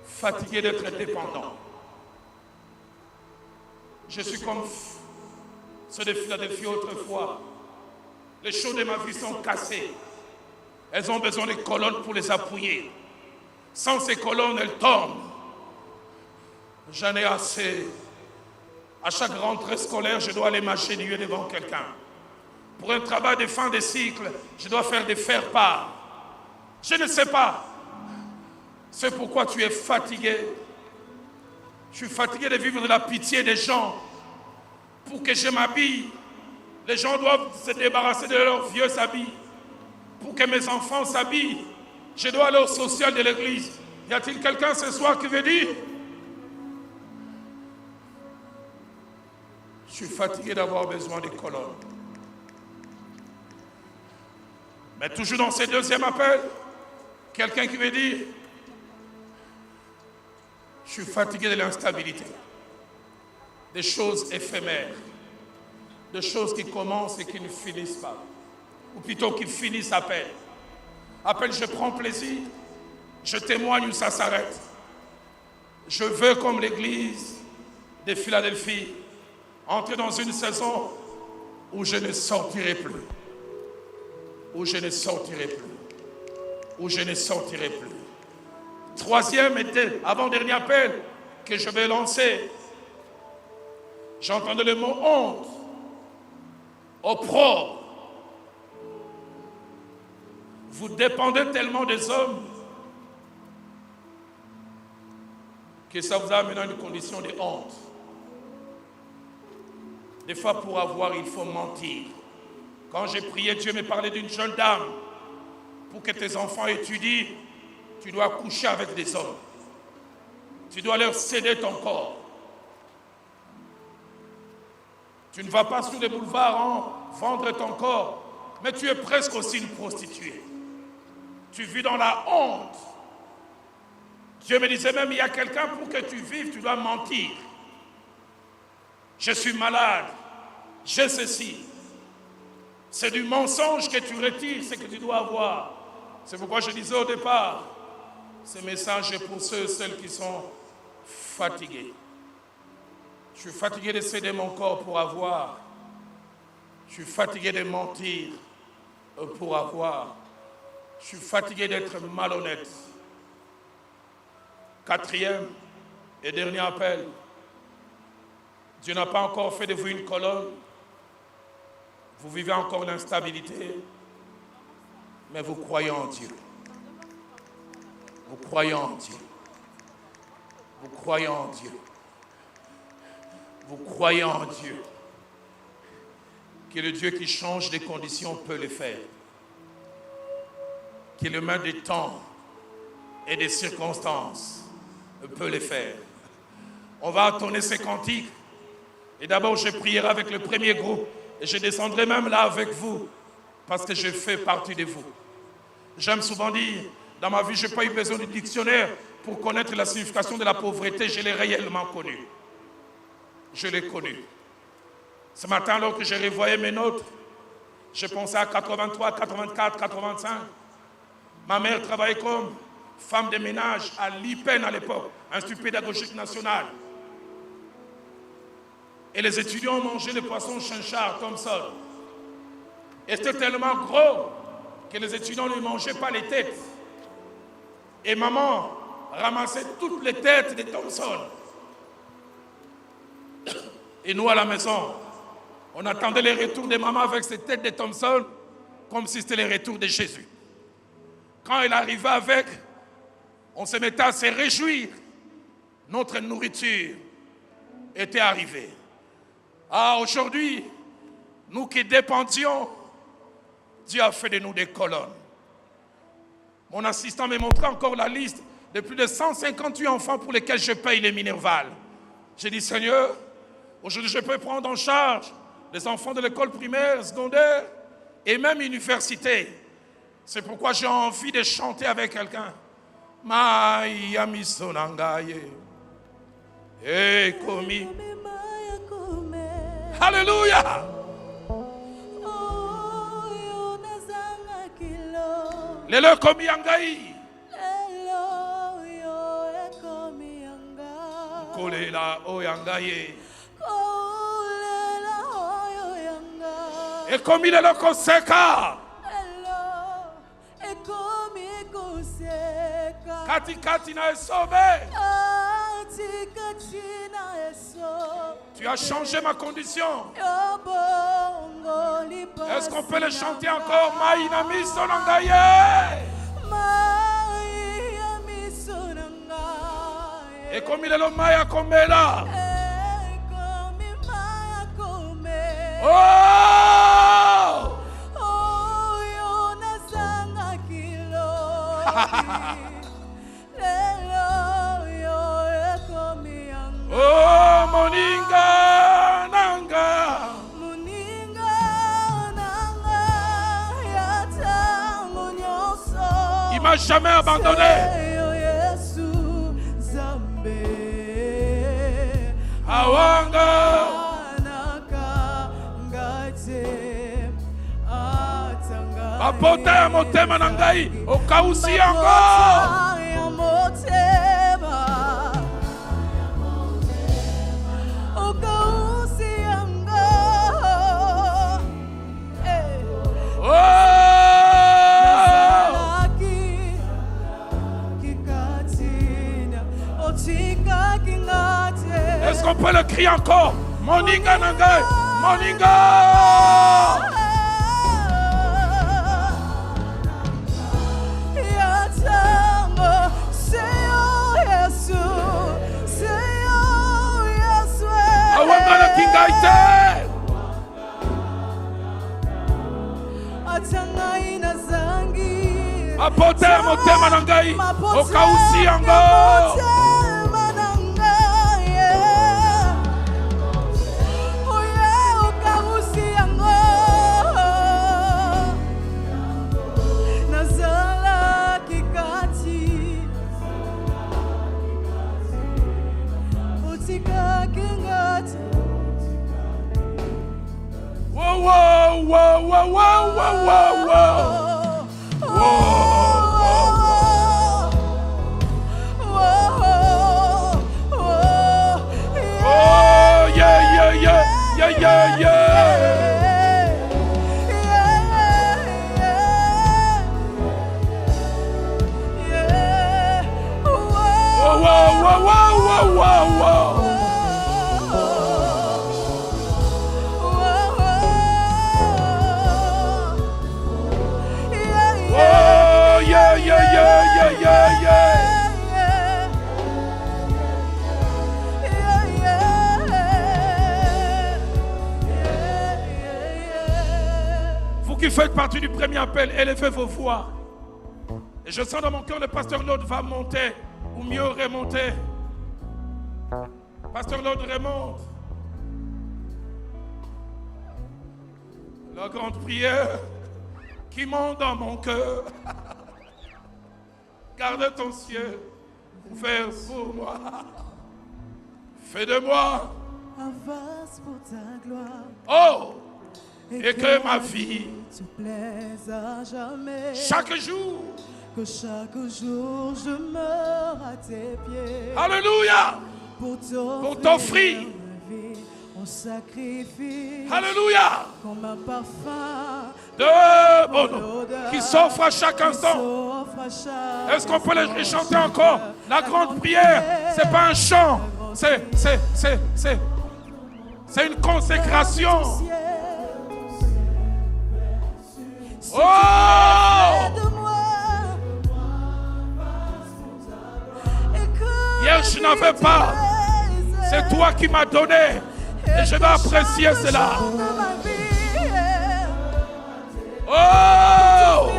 fatigué d'être dépendant. Je suis comme ceux de Philadelphie autrefois. Les choses de ma vie sont cassées. Elles ont besoin de colonnes pour les appuyer. Sans ces colonnes, elles tombent. J'en ai assez. À chaque rentrée scolaire, je dois aller m'agenouiller devant quelqu'un. Pour un travail de fin de cycle, je dois faire des faire-part. Je ne sais pas. C'est pourquoi tu es fatigué. Je suis fatigué de vivre de la pitié des gens. Pour que je m'habille, les gens doivent se débarrasser de leurs vieux habits. Pour que mes enfants s'habillent, je dois aller au social de l'église. Y a-t-il quelqu'un ce soir qui veut dire? Je suis fatigué d'avoir besoin des colonnes. Mais toujours dans ce deuxième appel, quelqu'un qui veut dire, je suis fatigué de l'instabilité, des choses éphémères, des choses qui commencent et qui ne finissent pas, ou plutôt qui finissent à peine. À peine je prends plaisir, je témoigne où ça s'arrête. Je veux, comme l'église de Philadelphie, entrer dans une saison où je ne sortirai plus. Où je ne sortirai plus. Où je ne sortirai plus. Troisième et avant-dernier appel que je vais lancer. J'entendais le mot honte, opprobre. Vous dépendez tellement des hommes que ça vous a amené à une condition de honte. Des fois, pour avoir, il faut mentir. Quand j'ai prié, Dieu me parlait d'une jeune dame. Pour que tes enfants étudient, tu dois coucher avec des hommes. Tu dois leur céder ton corps. Tu ne vas pas sur les boulevards vendre ton corps, mais tu es presque aussi une prostituée. Tu vis dans la honte. Dieu me disait même, il y a quelqu'un pour que tu vives, tu dois mentir. Je suis malade, j'ai ceci. C'est du mensonge que tu retires ce que tu dois avoir. C'est pourquoi je disais au départ, ce message est pour ceux et celles qui sont fatigués. Je suis fatigué de céder mon corps pour avoir. Je suis fatigué de mentir pour avoir. Je suis fatigué d'être malhonnête. Quatrième et dernier appel. Dieu n'a pas encore fait de vous une colonne. Vous vivez encore l'instabilité, mais vous croyez en Dieu. Vous croyez en Dieu. Vous croyez en Dieu. Vous croyez en Dieu. Que le Dieu qui change les conditions peut le faire. Que le maître des temps et des circonstances peut le faire. On va entonner ces cantiques. Et d'abord, je prierai avec le premier groupe. Et je descendrai même là avec vous. Parce que je fais partie de vous. J'aime souvent dire, dans ma vie, je n'ai pas eu besoin de dictionnaire pour connaître la signification de la pauvreté. Je l'ai réellement connue. Je l'ai connue. Ce matin, alors que je revoyais mes notes, je pensais à 83, 84, 85. Ma mère travaillait comme femme de ménage à l'IPEN à l'époque, Institut pédagogique national. Et les étudiants mangeaient le poisson chinchard, Thompson. Et c'était tellement gros que les étudiants ne mangeaient pas les têtes. Et maman ramassait toutes les têtes de Thompson. Et nous, à la maison, on attendait les retours de maman avec ces têtes de Thompson comme si c'était les retours de Jésus. Quand il arrivait avec, on se mettait à se réjouir. Notre nourriture était arrivée. Ah, aujourd'hui, nous qui dépendions, Dieu a fait de nous des colonnes. Mon assistant m'a montré encore la liste de plus de 158 enfants pour lesquels je paye les Minerval. J'ai dit, Seigneur, aujourd'hui je peux prendre en charge les enfants de l'école primaire, secondaire et même université. C'est pourquoi j'ai envie de chanter avec quelqu'un. Maya misonangaye. Ekomi. Hallelujah. Lelo komi yangai. Kolela oyangaye. Ekomi lelo koseka. Kati kati na esobe. Tu as changé ma condition. Est-ce qu'on peut le chanter encore? Maïna misonangaye. Et comme il est le maya komela. Oh! Oh, moninga nanga. Il m'a jamais abandonné. Awanga. Apota ya motema na ngai okausi yango. Est-ce qu'on peut le crier encore? Moninga nangai, moninga. Awanga na kingaite. Apote motema nangai okausi yango. Whoa, whoa, whoa, whoa, whoa, whoa, whoa, oh, yeah, yeah, yeah, yeah, yeah, yeah. Whoa, whoa, whoa, whoa, whoa, whoa. Oh, yeah, yeah, yeah, yeah, yeah, yeah. Vous qui faites partie du premier appel, élevez vos voix. Et je sens dans mon cœur le pasteur Lord va monter, ou mieux remonter. Pasteur Lord remonte. La grande prière qui monte dans mon cœur. Garde ton ciel ouvert pour moi. Fais de moi un vase pour ta gloire. Oh, et que ma vie te plaise à jamais. chaque jour. Que chaque jour je meure à tes pieds. Alléluia. Pour t'offrir ma vie, on sacrifie. Alléluia. Comme un parfum De bonheur qui s'offre à chaque instant. Est-ce qu'on peut les chanter encore? La grande prière, c'est pas un chant, c'est une consécration. Oh! Hier je n'avais pas, c'est toi qui m'as donné et je vais apprécier cela. Oh!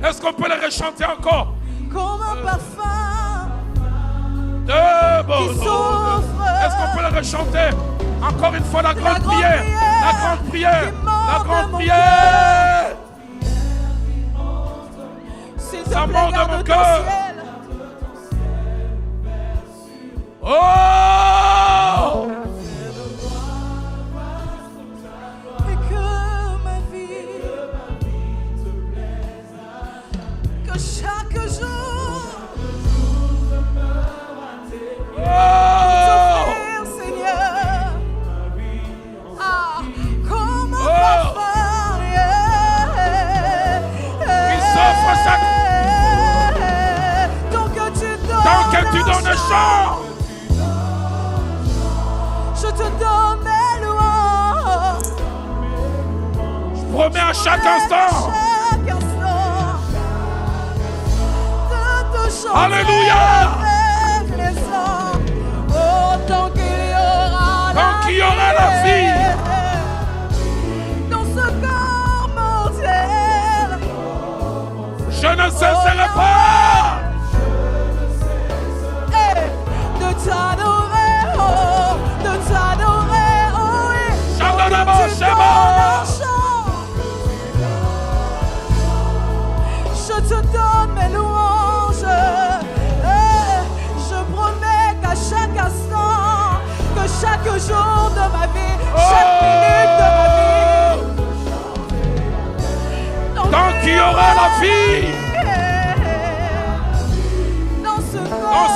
Est-ce qu'on peut les rechanter encore? Comme un parfum de bonheur. Est-ce qu'on peut le rechanter? Encore une fois la grande prière. La grande prière. La grande prière. S'il te tremblement de mon cœur. Oh! Et que ma vie que chaque jour t'offrir, Seigneur. Ah, comme un parfum, Qui s'offre chaque... tant que tu donnes un chant. je te donne mes louanges. Je promets à chaque instant. De te chanter Alléluia. avec les ans. Oh, tant qu'il y aura la vie dans ce corps mortel, je ne cesserai pas de t'adorer, oh, de t'adorer, oh, oui. Shabbat, Tu Shabbat. donnes un chant. Je te donne mes louanges. Je promets qu'à chaque instant, que chaque jour de ma vie, chaque minute de ma vie, tant qu'il y aura la vie dans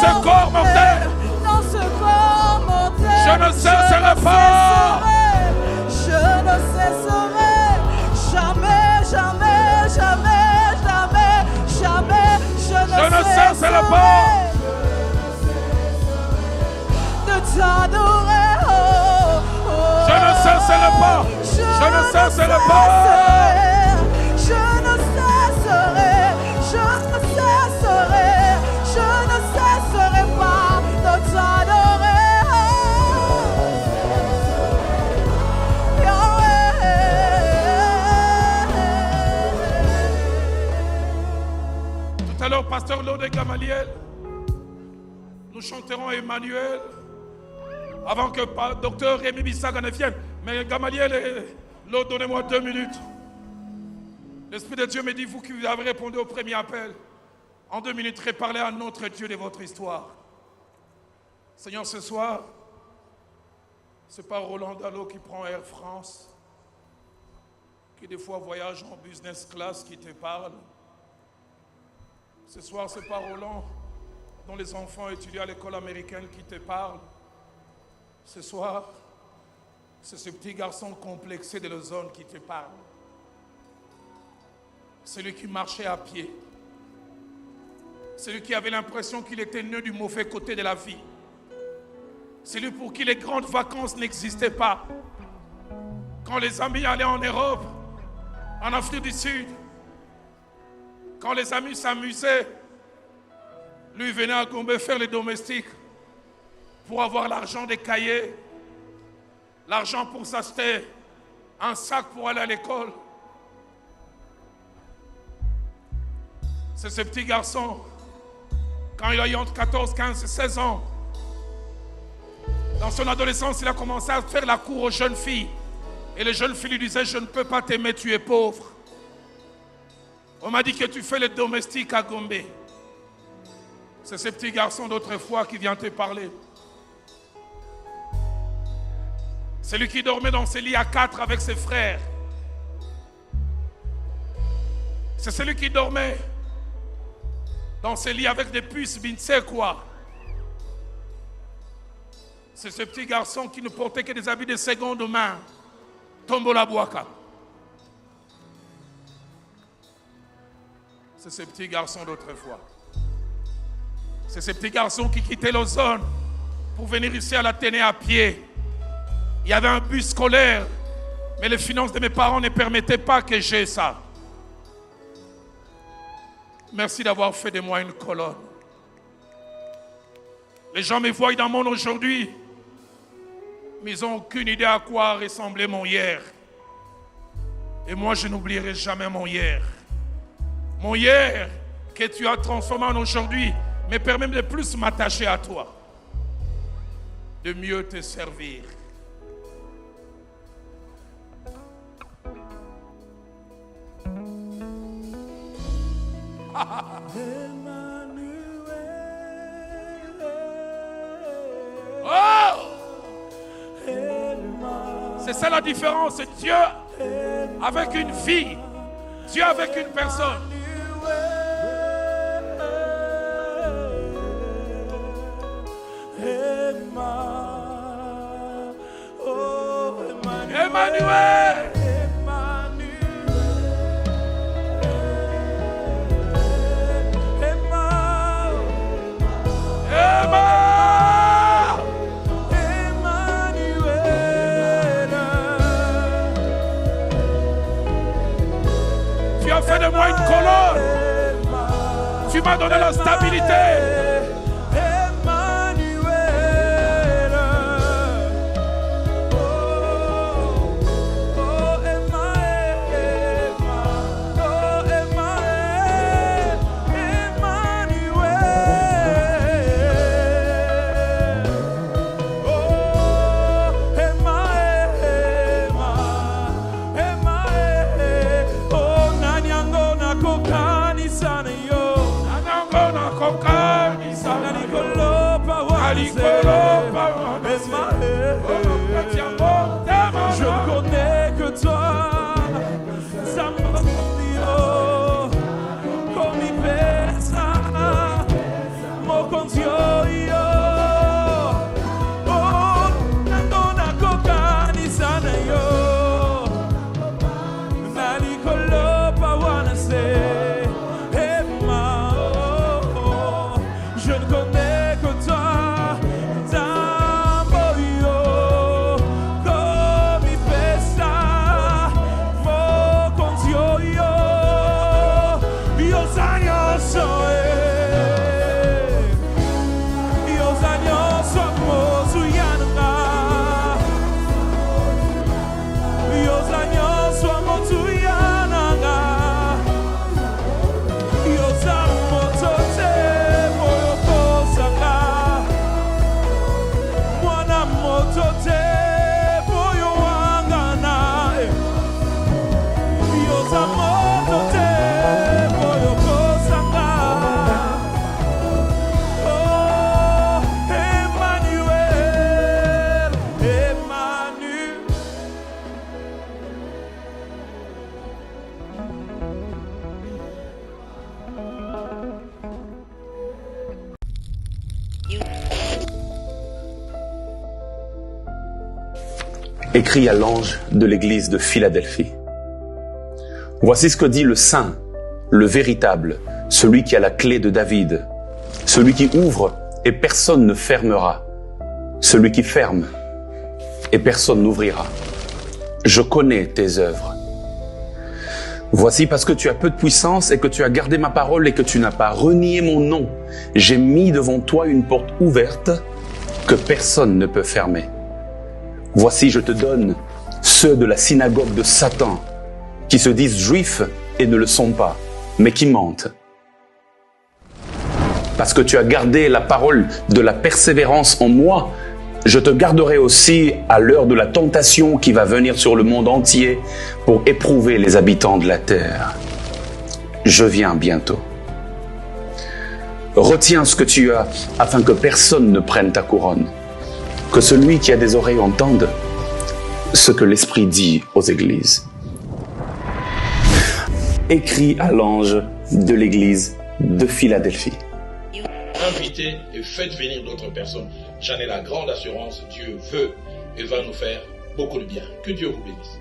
ce corps mortel, dans ce corps mortel, je ne cesserai pas. Je ne cesserai jamais, jamais, jamais, jamais, jamais. Je ne cesserai pas de t'adorer. Oh, oh, Je ne cesserai pas. Je ne cesserai pas. Je ne cesserai, je ne cesserai, je ne cesserai pas de t'adorer. Tout à l'heure, pasteur Lode et Gamaliel, nous chanterons Emmanuel avant que docteur Rémi Bissaga ne vienne. Mais Gamaliel et Lode, donnez-moi 2 minutes. L'Esprit de Dieu me dit, vous qui avez répondu au premier appel, en 2 minutes, reparlez à notre Dieu de votre histoire. Seigneur, ce soir, ce n'est pas Roland Dallot qui prend Air France, qui des fois voyage en business class, qui te parle. Ce soir, ce n'est pas Roland, dont les enfants étudient à l'école américaine, qui te parle. Ce soir, c'est ce petit garçon complexé de la zone qui te parle. Celui qui marchait à pied. Celui qui avait l'impression qu'il était né du mauvais côté de la vie. Celui pour qui les grandes vacances n'existaient pas. Quand les amis allaient en Europe, en Afrique du Sud, quand les amis s'amusaient, lui venait à Gombe faire les domestiques pour avoir l'argent des cahiers, l'argent pour s'acheter un sac pour aller à l'école. C'est ce petit garçon, quand il a eu entre 14, 15 et 16 ans, dans son adolescence, il a commencé à faire la cour aux jeunes filles. Et les jeunes filles lui disaient, je ne peux pas t'aimer, tu es pauvre. On m'a dit que tu fais les domestiques à Gombe. C'est ce petit garçon d'autrefois qui vient te parler. Celui qui dormait dans ses lits à 4 avec ses frères. C'est celui qui dormait dans ses lits avec des puces, binse quoi. C'est ce petit garçon qui ne portait que des habits de seconde main. Tombola Boaka. C'est ce petit garçon d'autrefois. C'est ce petit garçon qui quittait l'Ozone pour venir ici à l'Athénée à pied. Il y avait un bus scolaire, mais les finances de mes parents ne permettaient pas que j'aie ça. Merci d'avoir fait de moi une colonne. Les gens me voient dans le monde aujourd'hui, mais ils n'ont aucune idée à quoi ressemblait mon hier. Et moi, je n'oublierai jamais mon hier. Mon hier que tu as transformé en aujourd'hui me permet de plus m'attacher à toi, de mieux te servir. Oh! C'est ça la différence. C'est Dieu avec une vie. Dieu avec une personne. Emmanuel. Tu as fait de moi une colonne. Tu m'as donné la stabilité. Je connais que toi, ça m'a comme il pesa, mon condio. Oh, nandona koka ni sana yo, nali kolopa wana se, Emma. Je ne connais que toi. Écrit à l'ange de l'église de Philadelphie. Voici ce que dit le Saint, le véritable, celui qui a la clé de David, celui qui ouvre et personne ne fermera, celui qui ferme et personne n'ouvrira. Je connais tes œuvres. Voici parce que tu as peu de puissance et que tu as gardé ma parole et que tu n'as pas renié mon nom, j'ai mis devant toi une porte ouverte que personne ne peut fermer. Voici, je te donne ceux de la synagogue de Satan, qui se disent juifs et ne le sont pas, mais qui mentent. Parce que tu as gardé la parole de la persévérance en moi, je te garderai aussi à l'heure de la tentation qui va venir sur le monde entier pour éprouver les habitants de la terre. Je viens bientôt. Retiens ce que tu as afin que personne ne prenne ta couronne. Que celui qui a des oreilles entende ce que l'Esprit dit aux églises. Écrit à l'ange de l'église de Philadelphie. Invitez et faites venir d'autres personnes. J'en ai la grande assurance, Dieu veut et va nous faire beaucoup de bien. Que Dieu vous bénisse.